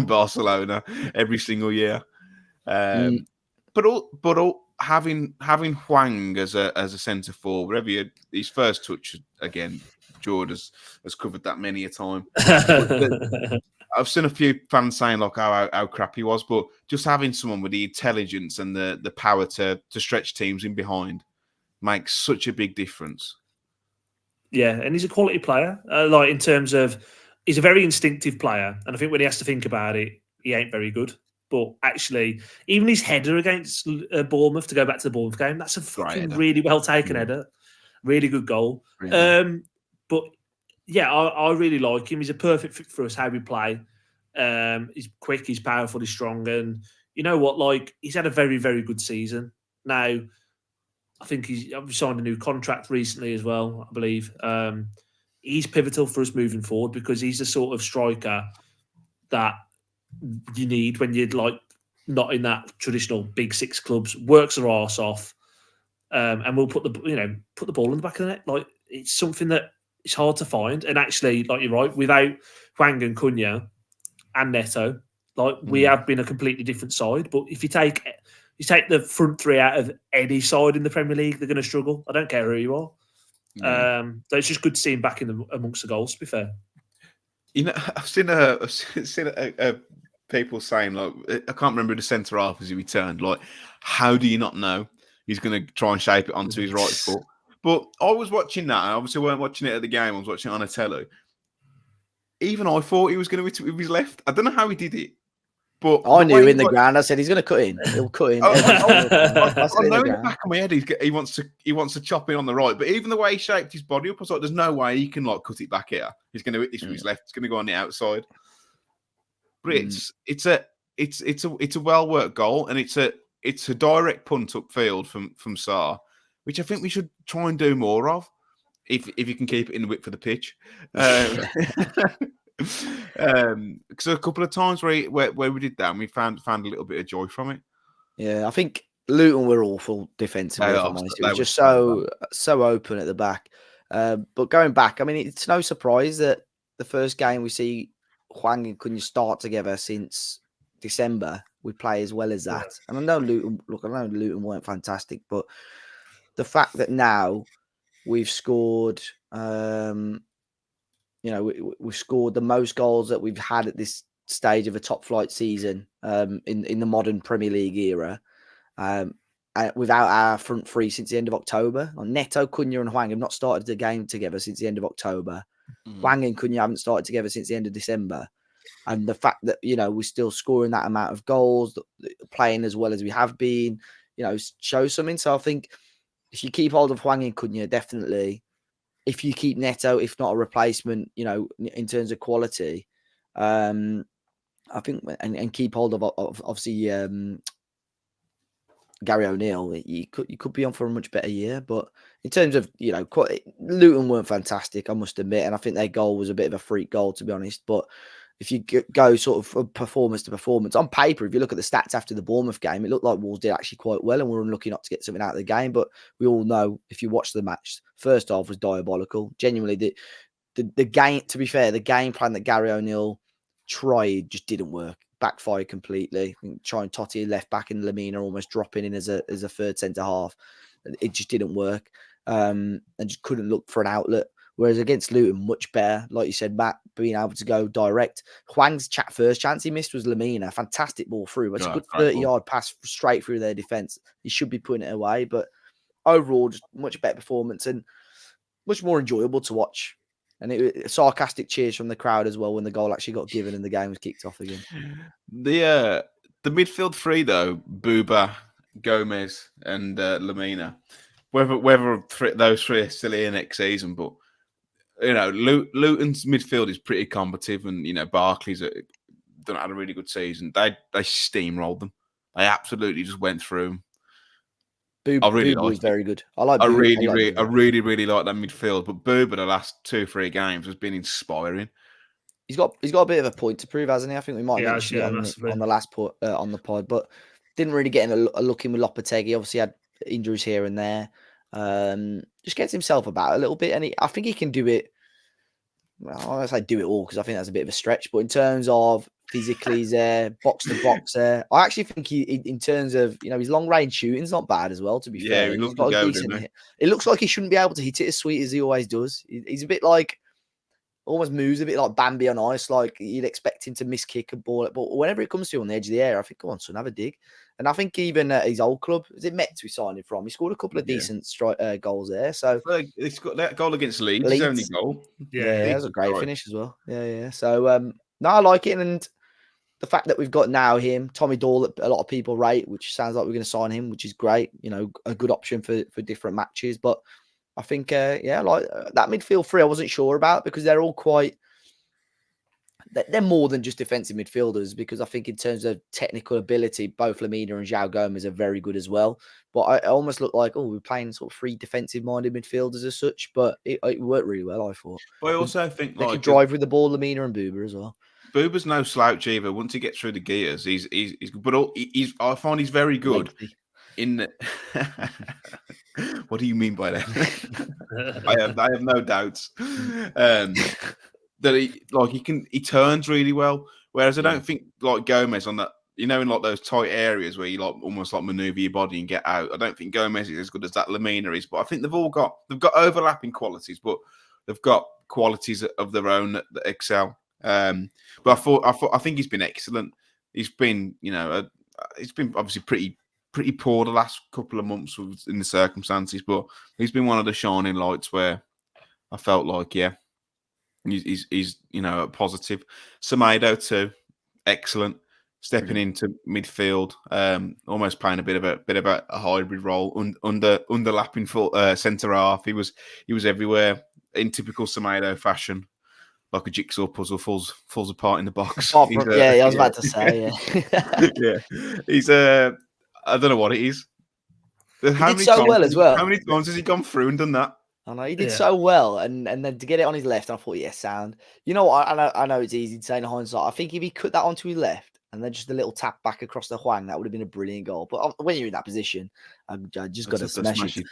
Barcelona every single year. But having Hwang as a centre forward, his first touch again, George has covered that many a time. I've seen a few fans saying like how crap he was, but just having someone with the intelligence and the power to stretch teams in behind makes such a big difference. Yeah, and he's a quality player. Like in terms of, he's a very instinctive player, and I think when he has to think about it, he ain't very good. But actually, even his header against Bournemouth, to go back to the Bournemouth game, that's a fucking really well taken header, really good goal. But yeah, I really like him. He's a perfect fit for us, how we play. He's quick, he's powerful, he's strong. And you know what? Like, he's had a very, very good season. Now, I think he's signed a new contract recently as well, I believe. He's pivotal for us moving forward, because he's the sort of striker that you need when you're like not in that traditional big six clubs, works their arse off, and will put the ball in the back of the net. Like, it's something that it's hard to find. And actually, like, you're right, without Hwang and Cunha and Neto, like, we have been a completely different side. But if you take the front three out of any side in the Premier League, they're going to struggle. I don't care who you are. So it's just good to see him back amongst the goals, to be fair. You know, I've seen people saying, like, I can't remember the centre half as he returned. Like, how do you not know he's going to try and shape it onto his right foot? But I was watching that. I obviously weren't watching it at the game. I was watching it on a telly. Even I thought he was going to hit it with his left. I don't know how he did it. But I knew in the ground. I said he's going to cut in. He'll cut in. I know in the back of my head he wants to chop in on the right. But even the way he shaped his body up, I was like, there's no way he can like cut it back here. He's going to hit this with his left. It's going to go on the outside. But it's a well worked goal, and it's a direct punt upfield from Sarr, which I think we should try and do more of, if you can keep it in the width of the pitch. Because a couple of times where we did that, and we found a little bit of joy from it. Yeah, I think Luton were awful defensively. It was just so open at the back. But going back, I mean, it's no surprise that the first game we see Hwang and Cunha start together since December, we play as well as that. And I know Luton weren't fantastic, but the fact that now we've scored we scored the most goals that we've had at this stage of a top flight season in the modern Premier League era. Without our front three since the end of October. Neto, Cunha, and Hwang have not started the game together since the end of October. Hwang and Cunha haven't started together since the end of December. And the fact that, we're still scoring that amount of goals, playing as well as we have been, shows something. So I think if you keep hold of Hwang and Cunha, definitely. If you keep Neto, if not a replacement, in terms of quality, I think, and keep hold of obviously Gary O'Neill, you could be on for a much better year. But in terms of, Luton weren't fantastic, I must admit. And I think their goal was a bit of a freak goal, to be honest. But if you go sort of performance to performance, on paper, if you look at the stats after the Bournemouth game, it looked like Wolves did actually quite well and we were unlucky not to get something out of the game. But we all know, if you watch the match, first half was diabolical. Genuinely, the game, to be fair, the game plan that Gary O'Neill tried just didn't work. Backfired completely. Trying Totti left back and Lamina almost dropping in as a third centre half. It just didn't work. And just couldn't look for an outlet. Whereas against Luton, much better. Like you said, Matt, being able to go direct. Hwang's first chance he missed was Lamina. Fantastic ball through. It's a good 30-yard pass straight through their defence. He should be putting it away. But overall, just much better performance and much more enjoyable to watch. And sarcastic cheers from the crowd as well when the goal actually got given and the game was kicked off again. The midfield three, though, Buba, Gomez, and Lamina, whether those three are still here next season, but Luton's midfield is pretty combative, and Barkley's done had a really good season. They steamrolled them. They absolutely just went through them. Booba was very good. I really like that midfield. But Booba, the last 2-3 games, has been inspiring. He's got a bit of a point to prove, hasn't he? I think we might mention it on the last on the pod, but didn't really get a look in with Lopetegui. Obviously, had injuries here and there. Just gets himself about a little bit, and I think he can do it. Well, I don't say do it all because I think that's a bit of a stretch. But in terms of physically, he's there, box to box there. I actually think he, in terms of his long range shooting's not bad as well. To be fair, he's got a decent hit. It looks like he shouldn't be able to hit it as sweet as he always does. He's a bit like almost moves a bit like Bambi on ice. Like you'd expect him to miss kick a ball, but whenever it comes to you on the edge of the air, I think, go on, son, have a dig. And I think even at his old club, is it Mets we signed him from? He scored a couple of decent goals there. So he's got that goal against Leeds. His only goal. Yeah, that was a great finish as well. Yeah. So no, I like it, and the fact that we've got now him, Tommy Doyle, that a lot of people rate, which sounds like we're going to sign him, which is great. A good option for different matches. But I think, like that midfield three, I wasn't sure about because they're all quite. They're more than just defensive midfielders because I think in terms of technical ability, both Lamina and João Gomes are very good as well. But I almost look like, we're playing sort of three defensive-minded midfielders as such, but it worked really well, I thought. But I also think they could drive with the ball, Lamina and Buba as well. Buba's no slouch either. Once he gets through the gears, he's but I find he's very good in the... What do you mean by that? I have no doubts. That he turns really well. Whereas I don't think like Gomez on that, in like those tight areas where you almost maneuver your body and get out. I don't think Gomez is as good as that Lamina is. But I think they've got overlapping qualities, but they've got qualities of their own that excel. But I think he's been excellent. He's been he's been obviously pretty poor the last couple of months in the circumstances, but he's been one of the shining lights where I felt like He's a positive. Semedo too, excellent. Stepping into midfield, almost playing a bit of a hybrid role, underlapping centre half. He was everywhere in typical Semedo fashion, like a jigsaw puzzle falls apart in the box. I was about to say, yeah. He's I don't know what it is. He did so well as well. How many times has he gone through and done that? I know he did so well, and then to get it on his left, I thought, sound. You know what? I know it's easy to say in hindsight. I think if he cut that onto his left and then just a little tap back across the Hwang, that would have been a brilliant goal. But when you're in that position, I just got to smash it.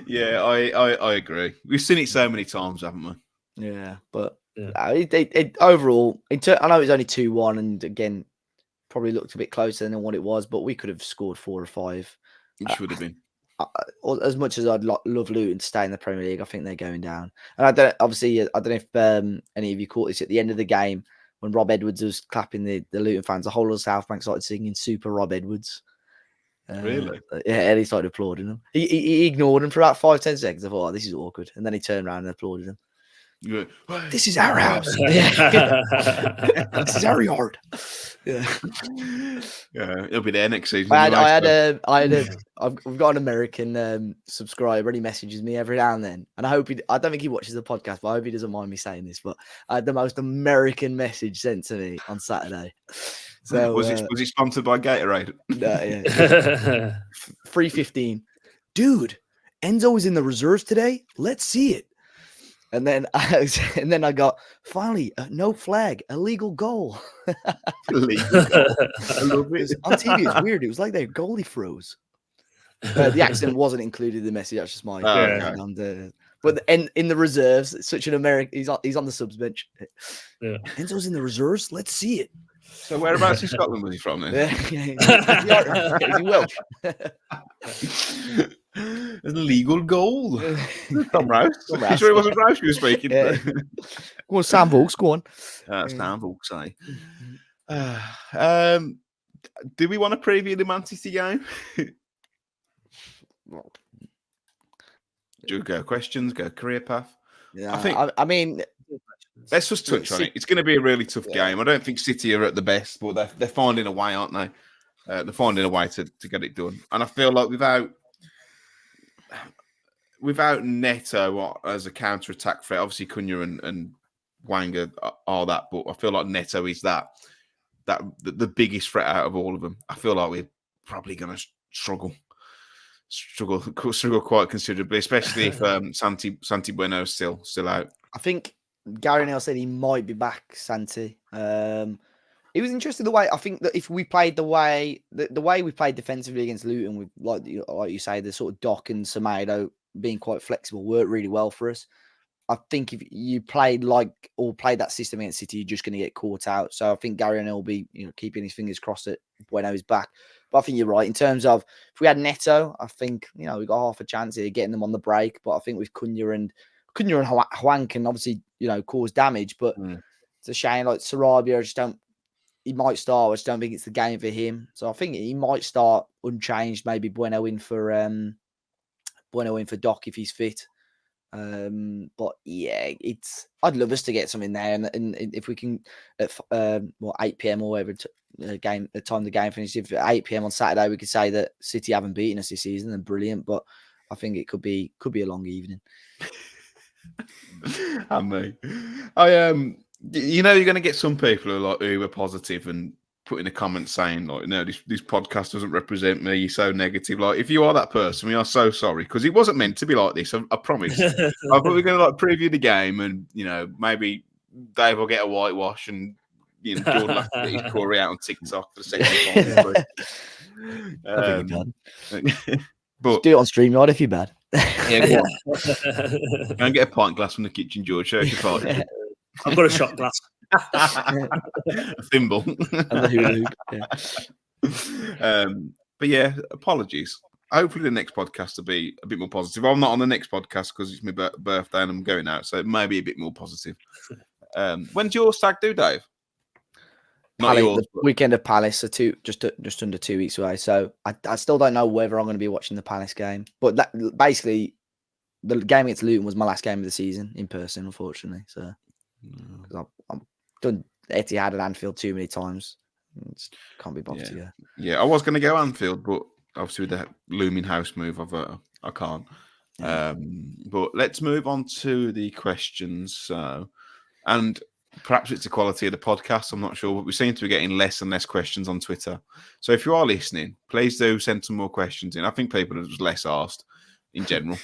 Yeah, I agree. We've seen it so many times, haven't we? Yeah, but overall, I know it's only 2-1, and again, probably looked a bit closer than what it was, but we could have scored 4 or 5. It should have been. as much as I'd love Luton to stay in the Premier League, I think they're going down. And I don't know if any of you caught this at the end of the game when Rob Edwards was clapping the Luton fans. The whole of South Bank started singing "Super Rob Edwards." Really? Yeah, and he started applauding them. He ignored them for about 5-10 seconds. I thought, oh, this is awkward, and then he turned around and applauded them. This is our house. This is our yard. Yeah, he'll be there next season. I've got an American subscriber, and he messages me every now and then. And I don't think he watches the podcast, but I hope he doesn't mind me saying this. But I had the most American message sent to me on Saturday. So was it sponsored by Gatorade? Yeah. 3:15, dude. Enzo is in the reserves today. Let's see it. And then I got finally no flag, illegal goal. Illegal goal. I love it. On TV, it's weird. It was like their goalie froze. The accent wasn't included in the message. That's just my. But in the reserves, it's such an American. He's on the subs bench. Yeah. Enzo's in the reserves. Let's see it. So whereabouts in Scotland was he from then? He's Welsh. An illegal goal. Tom Rouse. You sure it wasn't Rouse you were speaking to? Go on, Sam Vokes, go on. Sam Vokes, do we want to preview the Man City game? Do go questions, go career path? Yeah, I mean... Let's just touch on it. It's going to be a really tough game. I don't think City are at the best, but they're finding a way, aren't they? They're finding a way to get it done. And I feel like without Neto as a counter-attack threat, obviously Cunha and Wanga are that, but I feel like Neto is the biggest threat out of all of them. I feel like we're probably going to struggle quite considerably, especially if Santi Bueno's still out. I think Gary Neal said he might be back, Santi. It was interesting the way I think that if we played the way we played defensively against Luton, with like you say, the sort of Doc and Semedo being quite flexible worked really well for us. I think if you played that system against City, you're just going to get caught out. So I think Gary O'Neill will be keeping his fingers crossed that Bueno is back. But I think you're right in terms of if we had Neto, I think we got half a chance here getting them on the break. But I think with Cunha and Hwang can obviously cause damage. But it's a shame like Sarabia. He might start. I just don't think it's the game for him. So I think he might start unchanged. Maybe Bueno in for Doc if he's fit. But yeah, I'd love us to get something there, and if we can at 8 p.m. or whatever the time the game finishes. If at 8 p.m. on Saturday we could say that City haven't beaten us this season, then brilliant. But I think it could be a long evening. I mean, you're going to get some people who are like uber positive and put in a comment saying like, no, this podcast doesn't represent me. You're so negative. Like, if you are that person, we are so sorry because it wasn't meant to be like this. I promise. I thought we were going to preview the game and maybe Dave will get a whitewash and Jordan will have to get his Corey out on TikTok for the second time. I think he can. But just do it on StreamYard if you're bad. Yeah, go on. Go and get a pint glass from the kitchen, George. Show your party. I've got a shot glass. A thimble. And the hula hoop. Yeah. But yeah, apologies. Hopefully the next podcast will be a bit more positive. I'm not on the next podcast because it's my birthday and I'm going out, so it may be a bit more positive. When's your stag do, Dave? Not yours, the weekend of Palace, so just under 2 weeks away. So I still don't know whether I'm going to be watching the Palace game. But basically, the game against Luton was my last game of the season in person, unfortunately. So I've done Etihad and Anfield too many times. Just can't be bothered to go. Yeah, I was going to go Anfield, but obviously with the looming house move, I can't. Yeah. But let's move on to the questions. And perhaps it's the quality of the podcast, I'm not sure, but we seem to be getting less and less questions on Twitter. So if you are listening, please do send some more questions in. I think people are just less asked in general.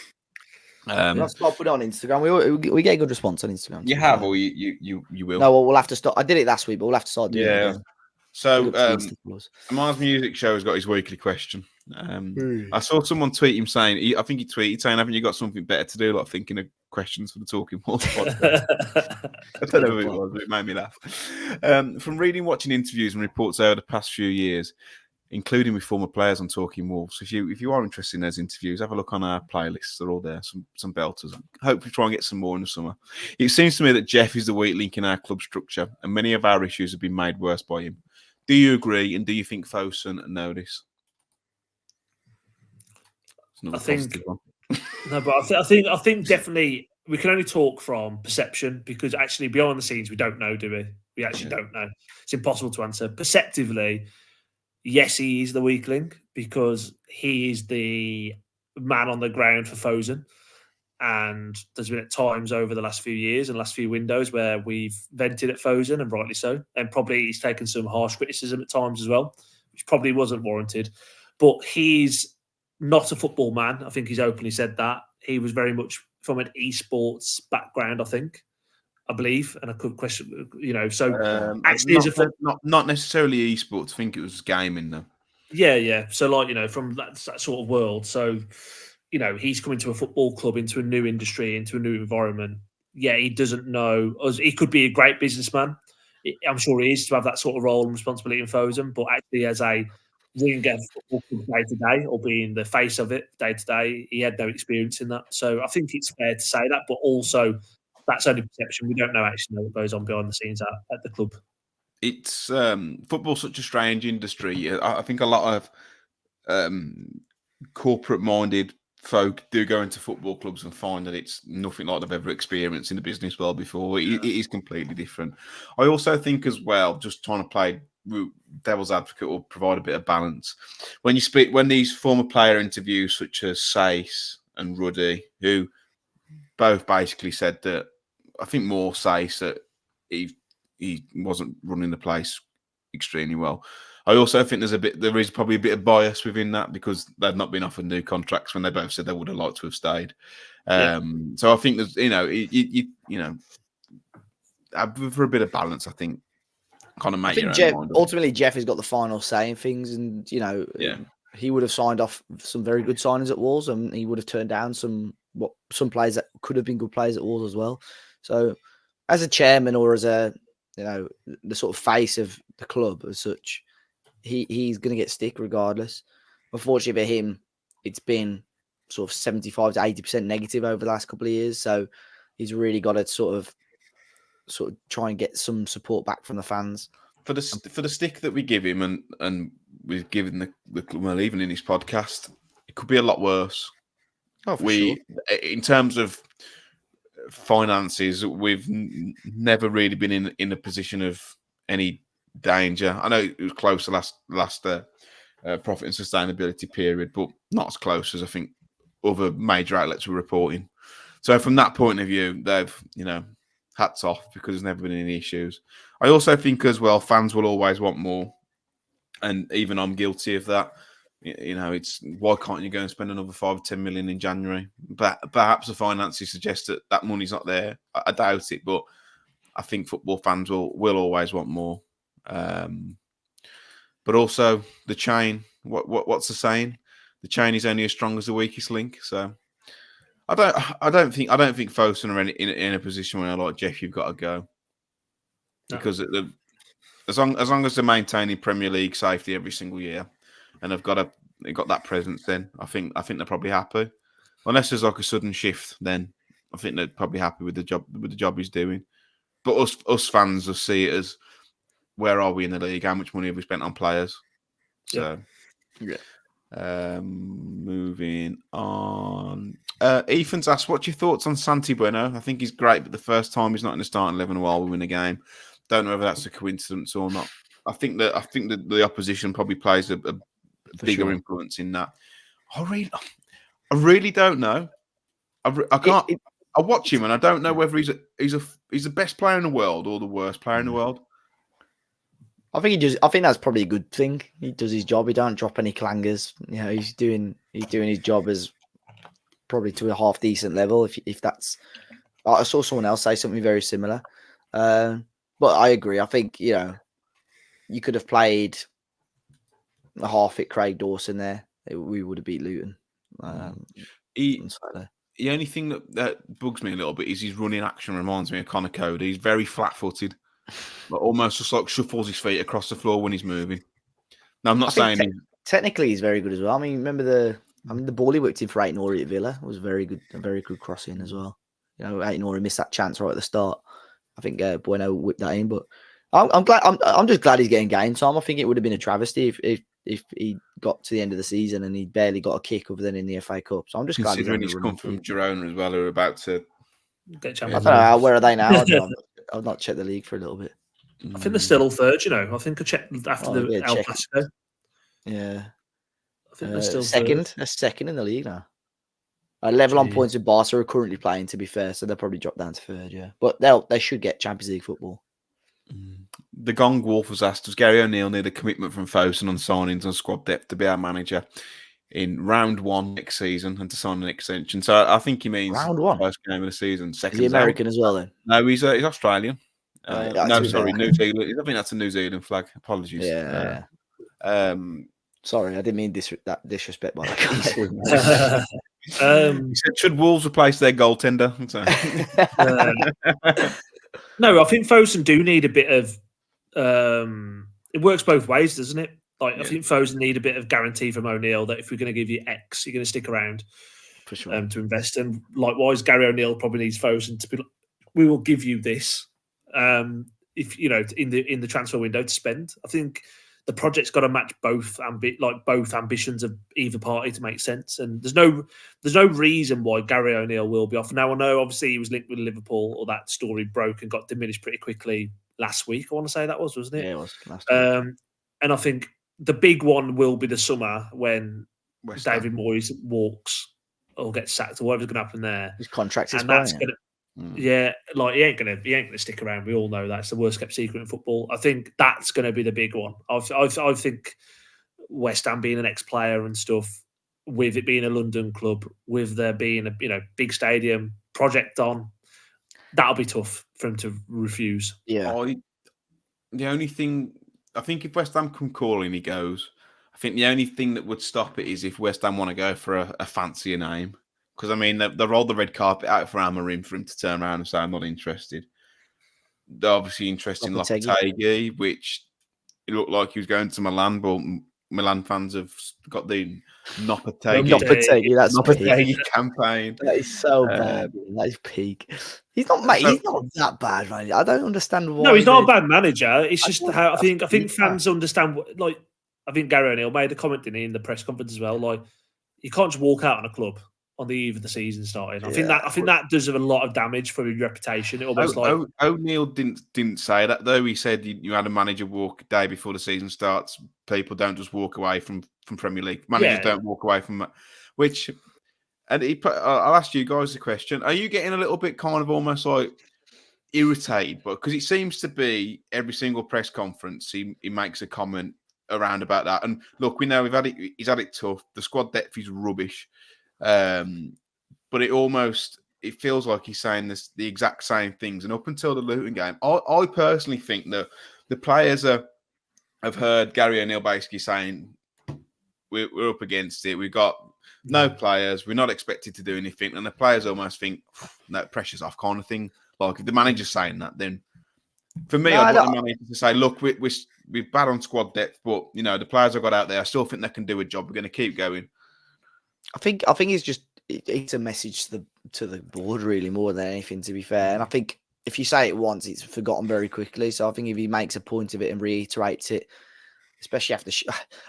Let's start put it on Instagram. We get a good response on Instagram. You have, or you will? No, we'll have to start. I did it last week, but we'll have to start doing it again. So, Amar's Music Show has got his weekly question. I saw someone tweet him saying, I think he tweeted saying, haven't you got something better to do, like thinking of questions for the Talking Balls podcast? I don't know who it was, but it made me laugh. From reading, watching interviews and reports over the past few years, including with former players on Talking Wolves. If you are interested in those interviews, have a look on our playlists. They're all there. Some belters. Hopefully, try and get some more in the summer. It seems to me that Jeff is the weak link in our club structure, and many of our issues have been made worse by him. Do you agree? And do you think Fosun know this? I think no, but I think definitely we can only talk from perception because actually behind the scenes we don't know, do we? We actually don't know. It's impossible to answer. Perceptively, yes, he is the weak link because he is the man on the ground for Fosun. And there's been at times over the last few years and last few windows where we've vented at Fosun, and rightly so. And probably he's taken some harsh criticism at times as well, which probably wasn't warranted. But he's not a football man. I think he's openly said that. He was very much from an esports background, I believe, and I could question, so actually, not necessarily esports. I think it was gaming, though. Yeah. So, from that sort of world. So, he's coming to a football club, into a new industry, into a new environment. Yeah, he doesn't know. He could be a great businessman. I'm sure he is to have that sort of role and responsibility in Fosun, but actually, as a running football club day to day, or being the face of it day to day, he had no experience in that. So, I think it's fair to say that, but also, that's only perception. We don't actually know what goes on behind the scenes at the club. It's football's such a strange industry. I think a lot of corporate-minded folk do go into football clubs and find that it's nothing like they've ever experienced in the business world before. It is completely different. I also think as well, just trying to play devil's advocate or provide a bit of balance. When these former player interviews, such as Sace and Ruddy, who both basically said that, I think more Sace that he wasn't running the place extremely well. I also think there is probably a bit of bias within that because they've not been offered new contracts when they both said they would have liked to have stayed. So I think there's, for a bit of balance, I think kind of make your own mind up. Ultimately, Jeff has got the final say in things, and he would have signed off some very good signings at Wolves, and he would have turned down some players that could have been good players at Wolves as well. So, as a chairman or as a the sort of face of the club as such, he's going to get stick regardless. Unfortunately for him, it's been sort of 75 to 80% negative over the last couple of years. So he's really got to sort of try and get some support back from the fans. For the stick that we give him, and we've given the club, well, even in his podcast, it could be a lot worse. Oh, for sure. In terms of finances, we've never really been in a position of any danger. I know it was close the last profit and sustainability period, but not as close as I think other major outlets were reporting. So from that point of view, they've hats off because there's never been any issues. I also think as well, fans will always want more, and even I'm guilty of that. It's why can't you go and spend another 5 or 10 million in January? But perhaps the finances suggest that money's not there. I doubt it, but I think football fans will always want more. But also the chain. What's the saying? The chain is only as strong as the weakest link. So I don't think Fosun are in a position where like Jeff, you've got to go, because as long as they're maintaining Premier League safety every single year, and they've got that presence, then I think they're probably happy. Unless there's like a sudden shift, then I think they're probably happy with the job he's doing. But us fans will see it as, where are we in the league? How much money have we spent on players? So, moving on. Ethan's asked, what's your thoughts on Santi Bueno? I think he's great, but the first time he's not in the starting 11 while we win a game. Don't know whether that's a coincidence or not. I think that the opposition probably plays a bigger influence in that. I really don't know. I can't. I watch him and I don't know whether he's the best player in the world or the worst player in the world. I think that's probably a good thing. He does his job. He don't drop any clangers. He's doing his job as probably to a half decent level. If that's, I saw someone else say something very similar. But I agree. I think you could have played a half-fit Craig Dawson there. We would have beat Luton. The only thing that bugs me a little bit is his running action reminds me of Connor Cody. He's very flat-footed, but almost just like shuffles his feet across the floor when he's moving. No, I'm not saying technically he's very good as well. I mean, remember the ball he whipped in for Aït-Nouri at Villa was a very good crossing as well. You know, Aït-Nouri missed that chance right at the start. I think Bueno whipped that in, but I'm glad. I'm just glad he's getting game time. I think it would have been a travesty if he got to the end of the season and he barely got a kick other than in the FA Cup. So I'm just glad considering he's come from Girona as well, who are about to get I Champions don't know League. where are they now. I've not checked the league for a little bit. I think they're still all third. You know, I think I checked after the El check. Clasico. Yeah, I think they're still second. third. They're second in the league now. Level on points with Barca are currently playing. To be fair, so they'll probably drop down to third. Yeah, but they should get Champions League football. The Gong Wolf was asked, does Gary O'Neill need a commitment from Fosun on signings and squad depth to be our manager in round 1 next season and to sign an extension? So I think he means round 1, first game of the season. Second, is he American as well then? No, he's Australian. Right, no, sorry, New Zealand. I think that's a New Zealand flag. Apologies. Yeah. Sorry, I didn't mean that disrespect by that. He said, should Wolves replace their goaltender? No, I think Fosun do need a bit of. It works both ways, doesn't it? I think Fosun need a bit of guarantee from O'Neill that if we're going to give you X, you're going to stick around for sure to invest. And likewise, Gary O'Neill probably needs Fosun to be. We will give you this, if you know, in the transfer window to spend. I think the project's got to match both ambitions of either party to make sense. And there's no reason why Gary O'Neill will be off. Now I know obviously he was linked with Liverpool, or that story broke and got diminished pretty quickly last week. I want to say that wasn't it? Yeah, it was last week. And I think the big one will be the summer when David Moyes walks or gets sacked or whatever's going to happen there. His contract is that's going to. Yeah, he ain't gonna stick around. We all know that. It's the worst kept secret in football. I think that's gonna be the big one. I think West Ham being an ex-player and stuff, with it being a London club, with there being a big stadium project on, that'll be tough for him to refuse. Yeah. The only thing I think if West Ham come calling, he goes. I think the only thing that would stop it is if West Ham want to go for a fancier name. Because, I mean, they rolled the red carpet out for Amorim for him to turn around and say, I'm not interested. They're obviously interested in Lopetegui, which it looked like he was going to Milan, but Milan fans have got the Lopetegui campaign. That is so bad. That is peak. He's not that bad, right? I don't understand why. No, he's not a bad manager. It's just how I think fans understand. Like, I think Gary O'Neill made a comment, didn't he, in the press conference as well. Like, you can't just walk out on a club on the eve of the season starting. I think that does a lot of damage for his reputation. It almost O'Neill didn't say that though. He said you had a manager walk a day before the season starts. People don't just walk away from Premier League. Managers don't walk away from that. Which, and I'll ask you guys a question: are you getting a little bit kind of almost like irritated? But because it seems to be every single press conference, he makes a comment around about that. And look, we know he's had it tough. The squad depth is rubbish. But it feels like he's saying the exact same things. And up until the Luton game, I personally think that the players have heard Gary O'Neill basically saying we're up against it. We've got no players. We're not expected to do anything. And the players almost think, no, pressure's off kind of thing. Like if the manager's saying that, then for me, I'd want the manager to say, look, we're bad on squad depth, but the players I've got out there, I still think they can do a job. We're going to keep going. I think it's a message to the board really more than anything, to be fair. And I think if you say it once, it's forgotten very quickly. So I think if he makes a point of it and reiterates it, especially after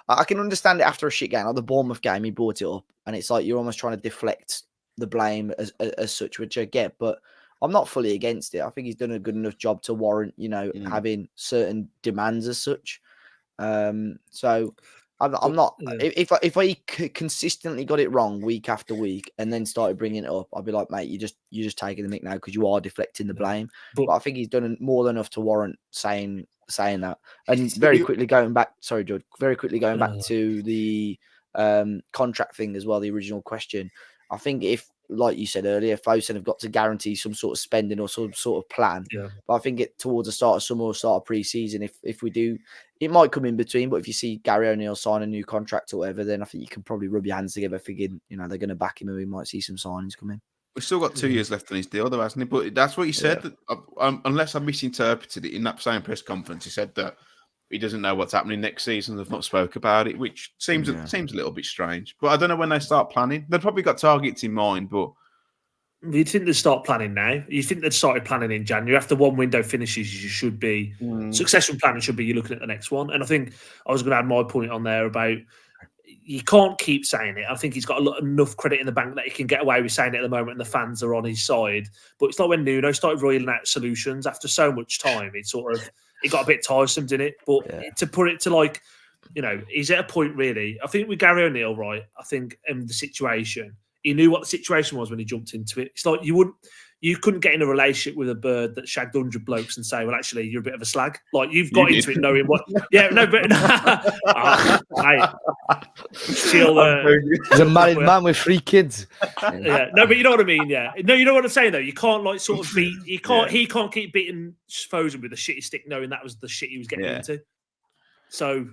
I can understand it after a shit game, like the Bournemouth game, he brought it up, and it's like you're almost trying to deflect the blame as such, which I get, but I'm not fully against it. I think he's done a good enough job to warrant, having certain demands as such. So. I'm not. If I consistently got it wrong week after week and then started bringing it up, I'd be like, mate, you're just taking the mick now because you are deflecting the blame. But I think he's done more than enough to warrant saying that. And very quickly going back, sorry, George. Very quickly going back to the contract thing as well. The original question. I think if, like you said earlier, Fosun have got to guarantee some sort of spending or some sort of plan. Yeah. But I think towards the start of summer or start of pre-season, if we do, it might come in between. But if you see Gary O'Neill sign a new contract or whatever, then I think you can probably rub your hands together, thinking they're going to back him, and we might see some signings come in. We've still got 2 years left on his deal, though, hasn't he? But that's what he said. That, unless I misinterpreted it in that same press conference, he said that he doesn't know what's happening next season. They've not spoke about it, which seems a little bit strange. But I don't know when they start planning. They've probably got targets in mind, but you'd think they'd start planning now. You think they'd started planning in January. After one window finishes, you should be succession planning should be you're looking at the next one. And I think I was going to add my point on there about you can't keep saying it. I think he's got enough credit in the bank that he can get away with saying it at the moment, and the fans are on his side. But it's like when Nuno started roiling out solutions after so much time, it got a bit tiresome, didn't it? But to put it to like, he's at a point really. I think with Gary O'Neill, right? I think the situation, he knew what the situation was when he jumped into it. It's like you couldn't get in a relationship with a bird that shagged 100 blokes and say, well, actually, you're a bit of a slag. Like, you've got into it knowing what... Yeah, no, but... mate, he's a married man with 3 kids. Yeah, no, but you know what I mean, yeah. No, you know what I'm saying, though? You can't, like, sort of beat... He can't keep beating Foden with a shitty stick knowing that was the shit he was getting into. So...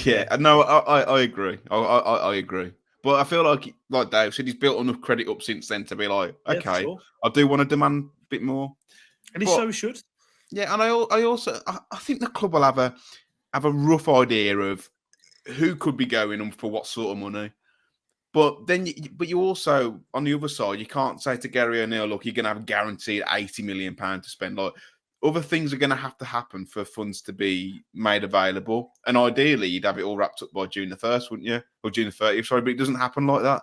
Yeah, no, I agree. I agree. But I feel like Dave said, he's built enough credit up since then to be like, okay, I do want to demand a bit more, and he so should. Yeah, and I also think the club will have a rough idea of who could be going and for what sort of money. But then, you also on the other side, you can't say to Gary O'Neill, look, you're going to have guaranteed £80 million to spend. Like, other things are going to have to happen for funds to be made available. And ideally, you'd have it all wrapped up by June the 1st, wouldn't you? Or June the 30th, sorry, but it doesn't happen like that.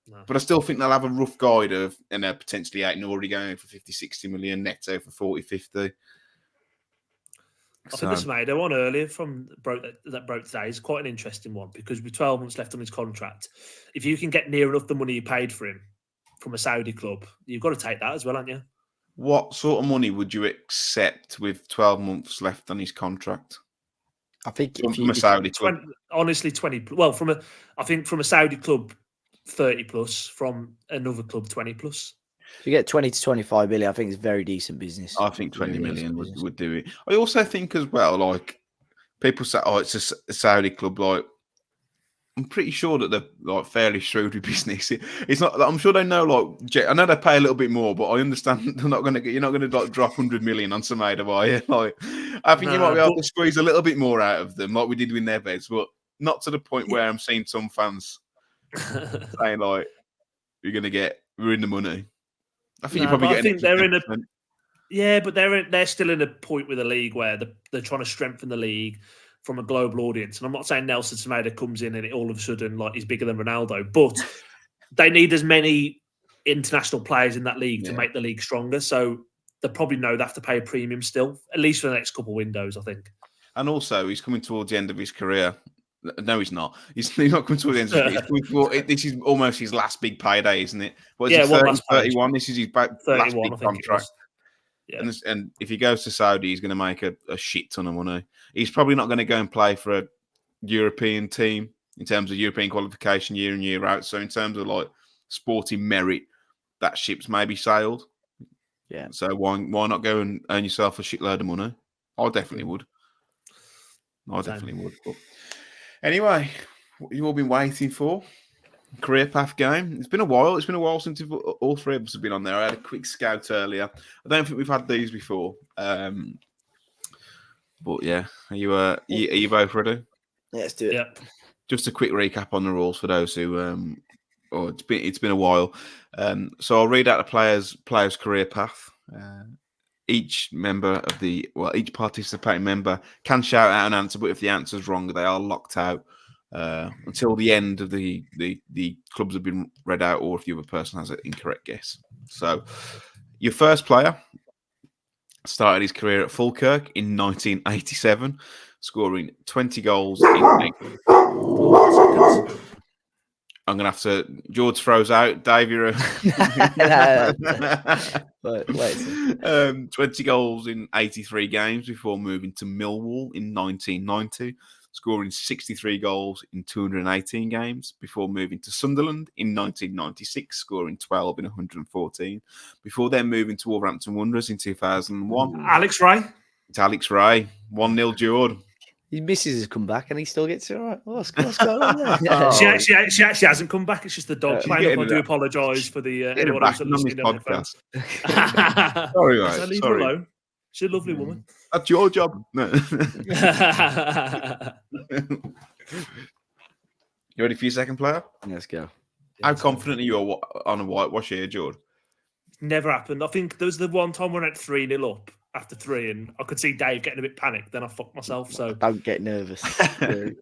No. But I still think they'll have a rough guide of, potentially already going for 50, 60 million, netto for 40, 50. I think the Semedo one earlier that broke today is quite an interesting one, because with 12 months left on his contract, if you can get near enough the money you paid for him from a Saudi club, you've got to take that as well, haven't you? What sort of money would you accept with 12 months left on his contract? I think from a Saudi club. Honestly, 20. Well, I think from a Saudi club, 30 plus. From another club, 20 plus. If you get 20 to 25 million, I think it's very decent business. I think 20 million would do it. I also think as well, like, people say, it's a Saudi club, like, I'm pretty sure that they're like fairly shrewd with business. It's not. I'm sure they know. Like, I know they pay a little bit more, but I understand they're not going to get. You're not going to like drop 100 million on Semedo, are you? Like, I think you might be able to squeeze a little bit more out of them, like we did with Neves, but not to the point where I'm seeing some fans saying like, we're in the money. I think you're probably getting. I think they're in a. Yeah, but they're still in a point with the league where they're trying to strengthen the league from a global audience. And I'm not saying Nelson Semedo comes in and it all of a sudden like he's bigger than Ronaldo, but they need as many international players in that league to make the league stronger. So they probably know they have to pay a premium still, at least for the next couple of windows, I think. And also, he's coming towards the end of his career. No, he's not. He's not coming towards the end of his career. This is almost his last big payday, isn't it? What is it, 31? This is his last big contract. Yeah. And if he goes to Saudi, he's going to make a shit ton of money. He's probably not going to go and play for a European team in terms of European qualification year in, year out. So in terms of like sporting merit, that ship's maybe sailed. Yeah. So why not go and earn yourself a shitload of money? I definitely would. But anyway, what you've all been waiting for. Career path game. It's been a while. It's been a while since all three of us have been on there. I had a quick scout earlier. I don't think we've had these before. But yeah, are you both ready? Yeah, let's do it. Yeah. Just a quick recap on the rules for those who it's been a while. So I'll read out the player's career path. Each participating member can shout out an answer, but if the answer's wrong, they are locked out until the end of the clubs have been read out, or if the other person has an incorrect guess. So your first player started his career at Falkirk in 1987, scoring 20 goals in 8. I'm going to have to... George throws out. Dave, you're a... 20 goals in 83 games before moving to Millwall in 1990, scoring 63 goals in 218 games before moving to Sunderland in 1996, scoring 12 in 114, before then moving to Wolverhampton Wanderers in 2001. Alex Ray. It's Alex Ray. 1-0 George. His missus has come back and he still gets it all right. What's going on there? She actually hasn't come back. It's just the dog playing up. I do apologise for the anyone else listening on their phones. Sorry, guys. Leave her alone. She's a lovely woman. That's your job. No. You ready for your second player? Let's go. How confident are you on a whitewash here, George? Never happened. I think there was the one time when I went 3-0 up after 3, and I could see Dave getting a bit panicked. Then I fucked myself. So Don't get nervous. I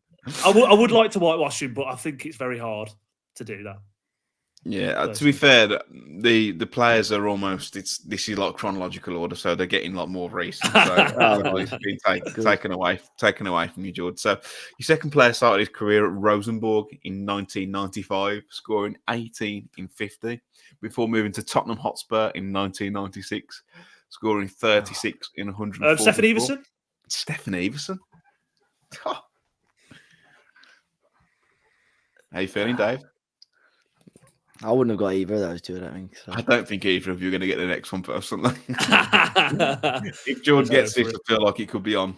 would like to whitewash him, but I think it's very hard to do that. Yeah, to be fair, the players are almost this is like chronological order, so they're getting a lot more recent. So it's been taken away from you, George. So your second player started his career at Rosenborg in 1995, scoring 18 in 50, before moving to Tottenham Hotspur in 1996, scoring 36 in 100. Stefan Everson. Stefan Everson. Oh. How you feeling, Dave? I wouldn't have got either of those two, I don't think. So. I don't think either of you are going to get the next one personally. If George gets this, I feel like it could be on.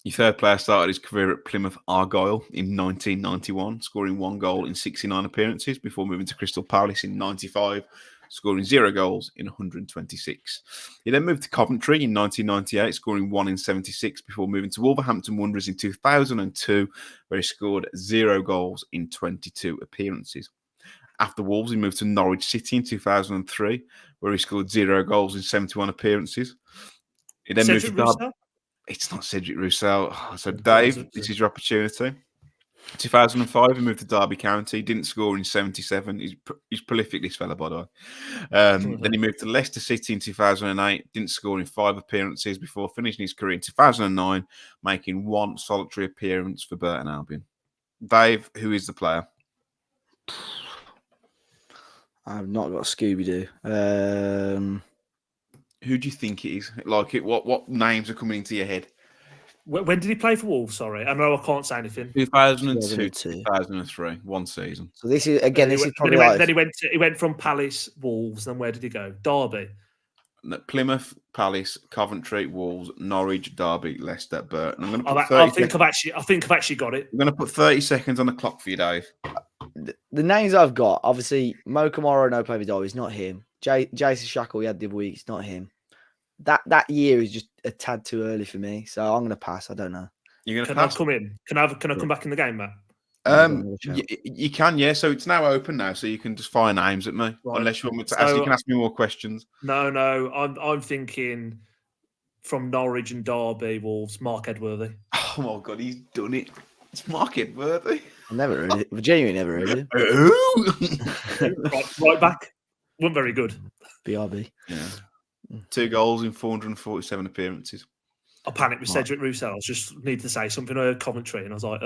Your third player started his career at Plymouth Argyle in 1991, scoring 1 goal in 69 appearances before moving to Crystal Palace in 95, scoring 0 goals in 126. He then moved to Coventry in 1998, scoring 1 in 76 before moving to Wolverhampton Wanderers in 2002, where he scored 0 goals in 22 appearances. After Wolves, he moved to Norwich City in 2003, where he scored 0 goals in 71 appearances. He then moved to Derby. It's not Cedric Roussel. So, Dave, this is your opportunity. 2005, he moved to Derby County. Didn't score in 77. He's prolific, this fella, by the way. Then he moved to Leicester City in 2008. Didn't score in 5 appearances before finishing his career in 2009, making 1 solitary appearance for Burton Albion. Dave, who is the player? I've not got Scooby-Doo. Who do you think it is? Like it? What names are coming into your head? When did he play for Wolves? Sorry, I know I can't say anything. 2002, 2003, 1 season. So this is again. This is probably. Then he went from Palace, Wolves. Then where did he go? Derby. Plymouth, Palace, Coventry, Wolves, Norwich, Derby, Leicester, Burton. I'm going to put I think I've actually got it. I'm going to put 30 seconds on the clock for you, Dave. The names I've got, obviously, Mo Kamara, no play for Derby, it's not him. Jason Shackle, he had the other week, it's not him. That year is just a tad too early for me, so I'm going to pass. I don't know. You're going to pass? I come in? Can I come back in the game, Matt? You can, yeah. So it's now open now, so you can just fire names at me, right. Unless you want me to ask. You can ask me more questions. No. I'm thinking from Norwich and Derby, Wolves. Mark Edworthy. Oh my God, he's done it. It's Mark Edworthy. I never heard it. Genuinely never heard it. right back. Wasn't very good. BRB. Yeah. 2 goals in 447 appearances. I panicked with Cedric Roussel. I just needed to say something. I heard commentary, and I was like,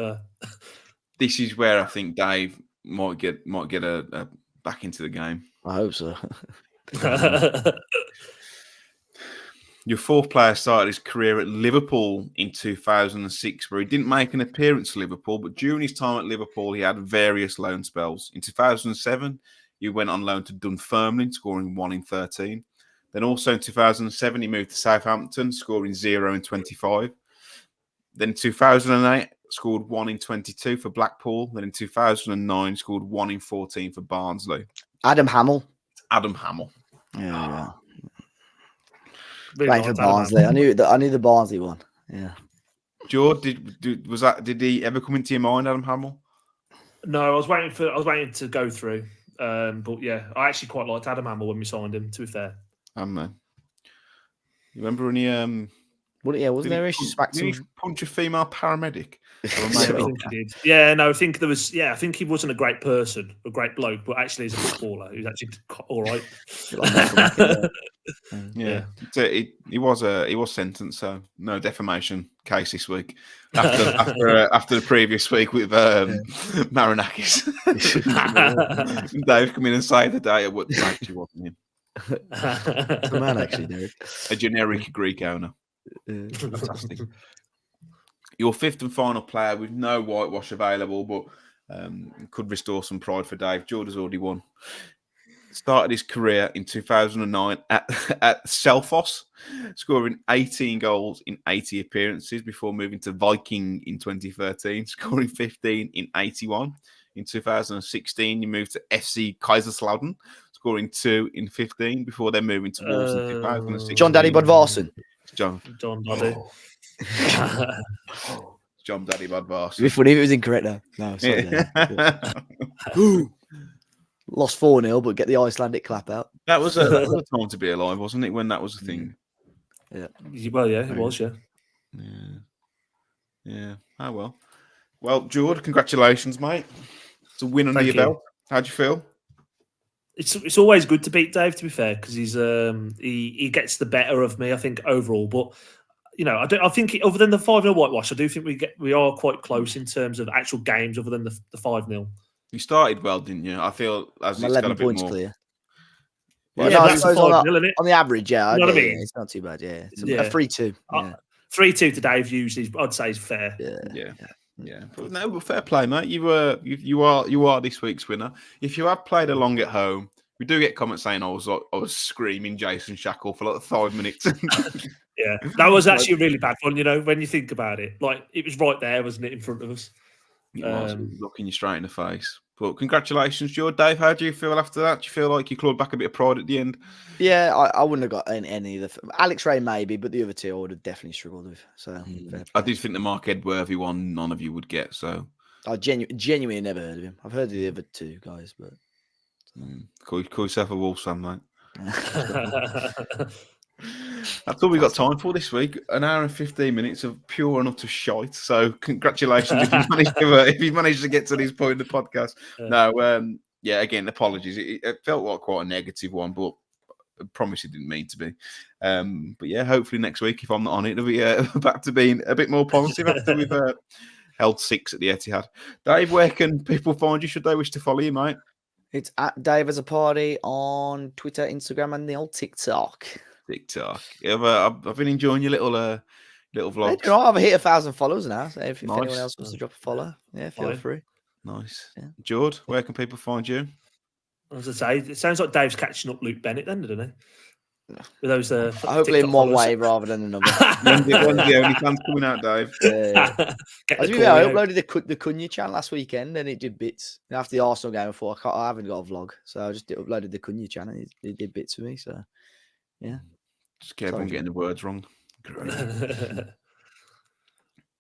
This is where I think Dave might get a back into the game. I hope so. Your fourth player started his career at Liverpool in 2006, where he didn't make an appearance for Liverpool, but during his time at Liverpool, he had various loan spells. In 2007, he went on loan to Dunfermline, scoring 1 in 13. Then also in 2007, he moved to Southampton, scoring 0 in 25. Then in 2008, scored 1 in 22 for Blackpool. Then in 2009, scored 1 in 14 for Barnsley. Adam Hamill. Yeah. Playing for Barnsley. I knew the Barnsley one. Yeah. George, did he ever come into your mind, Adam Hamill? No, I was waiting to go through. But yeah, I actually quite liked Adam Hamill when we signed him, to be fair. You remember when he wasn't there issues? Did he punch a female paramedic? I think he did. Yeah, no, I think there was. Yeah, I think he wasn't a great person, a great bloke, but actually, as a footballer, he was actually all right. Yeah. He was sentenced, so no defamation case this week. After the previous week with Marinakis, Dave come in and say the day what actually wasn't him. The man actually did. A generic Greek owner. Fantastic. Your fifth and final player with no whitewash available, but could restore some pride for Dave. Jordan's already won. Started his career in 2009 at Selfoss, scoring 18 goals in 80 appearances before moving to Viking in 2013, scoring 15 in 81. In 2016, he moved to FC Kaiserslautern, scoring 2 in 15 before then moving to Wolves in 2016. John Daddy Bodvarsson. John Daddy. John Daddy It'd be Bodvarsson. funny if it was incorrect now. No, sorry. Lost 4-0, but get the Icelandic clap out. That was a time to be alive, wasn't it? When that was a thing. Yeah. Well, yeah, it was. Yeah. Yeah. Oh well. Well, George, congratulations, mate. It's a win under your belt. How'd you feel? It's always good to beat Dave, to be fair, because he's he gets the better of me, I think, overall. But I think other than the 5-0 whitewash, I do think we are quite close in terms of actual games, other than the 5-0. You started well, didn't you? I feel as it's 11 got a bit points more clear. Yeah, Well, that's a 5-0, isn't it? On the average, yeah. You know what I mean? It's not too bad, yeah. It's Yeah. a 3-2. Yeah. 3-2 to Dave usually, I'd say, is fair. Yeah. But no, but fair play, mate. You are this week's winner. If you have played along at home, we do get comments saying I was screaming Jason Shackle for like 5 minutes. Yeah, that was actually a really bad one. When you think about it, like it was right there, wasn't it, in front of us? It was looking you straight in the face. But congratulations, George. Dave, how do you feel after that? Do you feel like you clawed back a bit of pride at the end? Yeah, I wouldn't have got any of the... Alex Ray maybe, but the other two I would have definitely struggled with. So I did think the Mark Edworthy one none of you would get. So I genuinely never heard of him. I've heard of the other two guys, but... Call yourself a Wolves fan, mate. That's all we got time for this week. An hour and 15 minutes of pure and utter shite. So congratulations if you managed to get to this point in the podcast. No, again, apologies. It felt like quite a negative one, but I promise it didn't mean to be. But yeah, hopefully next week, if I'm not on it, it'll be back to being a bit more positive after we've held 6 at the Etihad. Dave, where can people find you should they wish to follow you, mate? It's at Dave as a Party on Twitter, Instagram, and the old TikTok. I've been enjoying your little vlogs. I've hit 1,000 followers now. So if Nice. anyone else wants to drop a follow, feel free. Nice. Yeah. George, where can people find you? As I say, it sounds like Dave's catching up Luke Bennett then, doesn't he? With those, hopefully in one way rather than another. When's the only fans coming out, Dave? I uploaded the Cunha channel last weekend and it did bits. After the Arsenal game, I thought I haven't got a vlog, so I just uploaded the Cunha channel. It did bits for me, so yeah. Just keep on getting the words wrong. Great.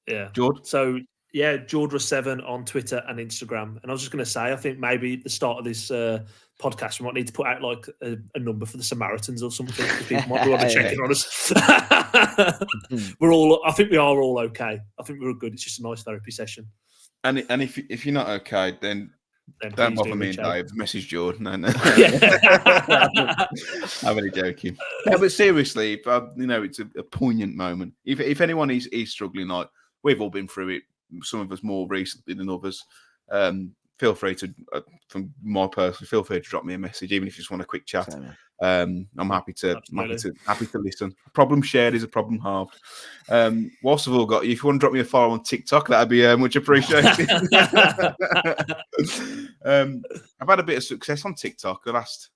Yeah. George? So, yeah, George was 7 on Twitter and Instagram. And I was just going to say, I think maybe at the start of this podcast, we might need to put out like a number for the Samaritans or something. People might be want to check in on us. I think we are all okay. I think we're good. It's just a nice therapy session. And if you're not okay, then don't bother me and Dave. Message George. No. I'm only joking. Yeah, but seriously, it's a poignant moment. If anyone is struggling, like we've all been through it, some of us more recently than others. Feel free to, from my personal, feel free to drop me a message, even if you just want a quick chat. I'm happy to listen. A problem shared is a problem halved. Whilst I've all got you, if you want to drop me a follow on TikTok, that'd be much appreciated. I've had a bit of success on TikTok the last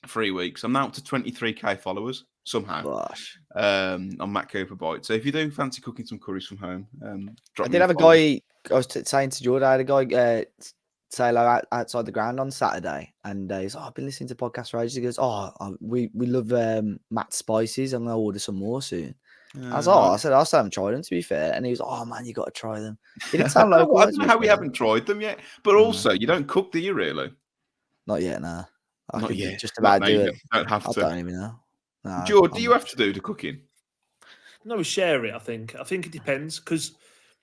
3 weeks. I'm now up to 23k followers somehow. Gosh. On Matt Cooper Bite. So if you do fancy cooking some curries from home, drop I me did have a follow. guy. I was saying to Jordan, I had a guy say hello outside the ground on Saturday, and he's I've been listening to podcasts for ages. He goes, we love Matt's spices. I'm gonna order some more soon. I said I haven't tried them, to be fair, and he was man, you got to try them. He didn't sound local. I don't know how we haven't tried them yet, but also you don't cook, do you really? Not yet, nah. I Not could yet. just about do it. Don't have to. I don't even know. No, George, do you have to do the cooking? No, we share it. I think it depends because,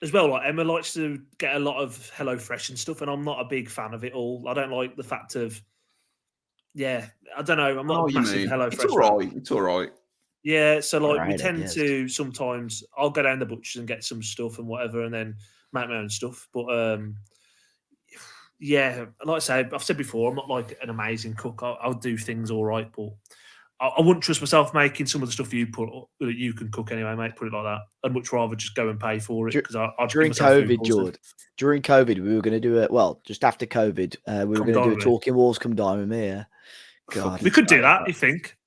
as well, like Emma likes to get a lot of HelloFresh and stuff, and I'm not a big fan of it all. I don't like the fact of, I don't know. I'm not a massive HelloFresh. It's all right. Yeah, so like we Right, tend to sometimes I'll go down the butchers and get some stuff and whatever, and then make my own stuff. But like I say, I've said before, I'm not like an amazing cook. I'll do things all right, but I wouldn't trust myself making some of the stuff you can cook anyway, mate. Put it like that. I'd much rather just go and pay for it because during COVID, George. During COVID, we were going to do it. Well, just after COVID, we were going to do a Talking Walls. Come dine with me. Yeah, God, we could do that. You think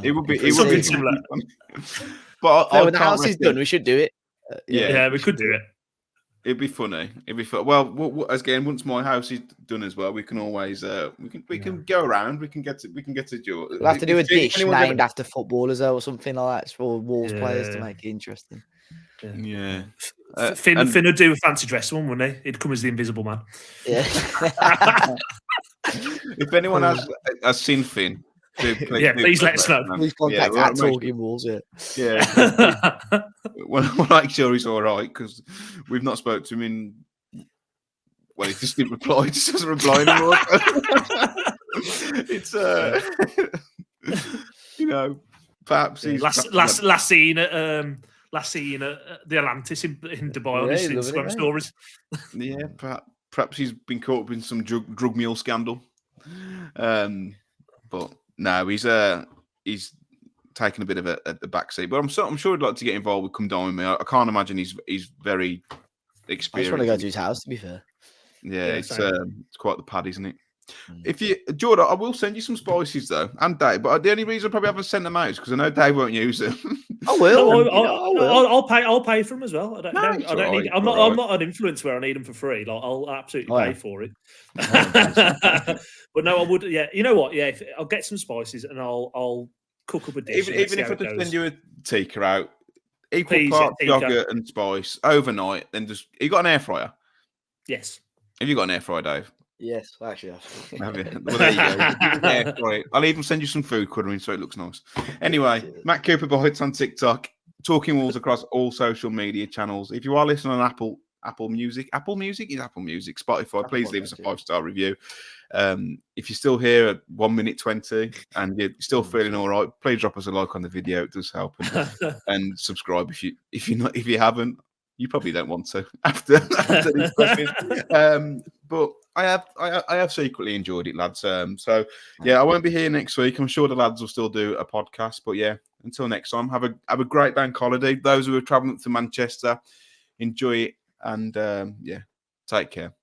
it would be something similar? But when the house is done, we should do it. Yeah, we could do it. It'd be funny. It'd be fun. Well, again, once my house is done as well, we can always we can go around. We can get to Joe. We'll have to do a dish anyone's named after footballers or something like that for Wolves players to Yeah. make it interesting. Yeah. Finn and- would do a fancy dress one, wouldn't he? He'd come as the Invisible Man. Yeah. If anyone has seen Finn, please let us know. Please contact we'll at make sure- Talking Wolves. Yeah. Yeah, we'll make sure he's all right because we've not spoke to him in. Well, he just didn't reply. He just doesn't reply anymore. It's perhaps he's last seen at the Atlantis in Dubai on his he loving Instagram it, stories. Yeah, perhaps he's been caught up in some drug mule scandal. But no, he's taken a bit of a backseat. But I'm sure he'd like to get involved with Come Down With Me. I can't imagine he's very I just experienced. want to go to his house, to be fair. Yeah, it's quite the pad, isn't it? Mm. If you, Jordan, I will send you some spices though, and Dave. But the only reason I probably haven't sent them out is because I know Dave won't use them. I will. No, I'll pay for them as well. I don't it's need. alright, I'm alright. not an influencer where I need them for free. Like I'll absolutely pay for it. Oh, But no, I would. Yeah, you know what? Yeah, I'll get some spices and I'll cook up a dish. Even if I just send you a tikka out, equal Please, parts yeah, tikka. yogurt and spice overnight, then just you got an air fryer. Yes. Have you got an air fryer, Dave? Yes, actually. Have you? Well, there you go. Yeah, right. I'll even send you some food colouring so it looks nice. Anyway, Matt Cooper Bites on TikTok, Talking Wolves across all social media channels. If you are listening on Apple Music, Spotify, please leave us a 5-star review. If you're still here at 1 minute 20 and you're still feeling all right, please drop us a like on the video. It does help, and subscribe if you haven't. You probably don't want to after these questions. But I have secretly enjoyed it, lads. So yeah, I won't be here next week. I'm sure the lads will still do a podcast. But yeah, until next time, have a great bank holiday. Those who are traveling to Manchester, enjoy it, and take care.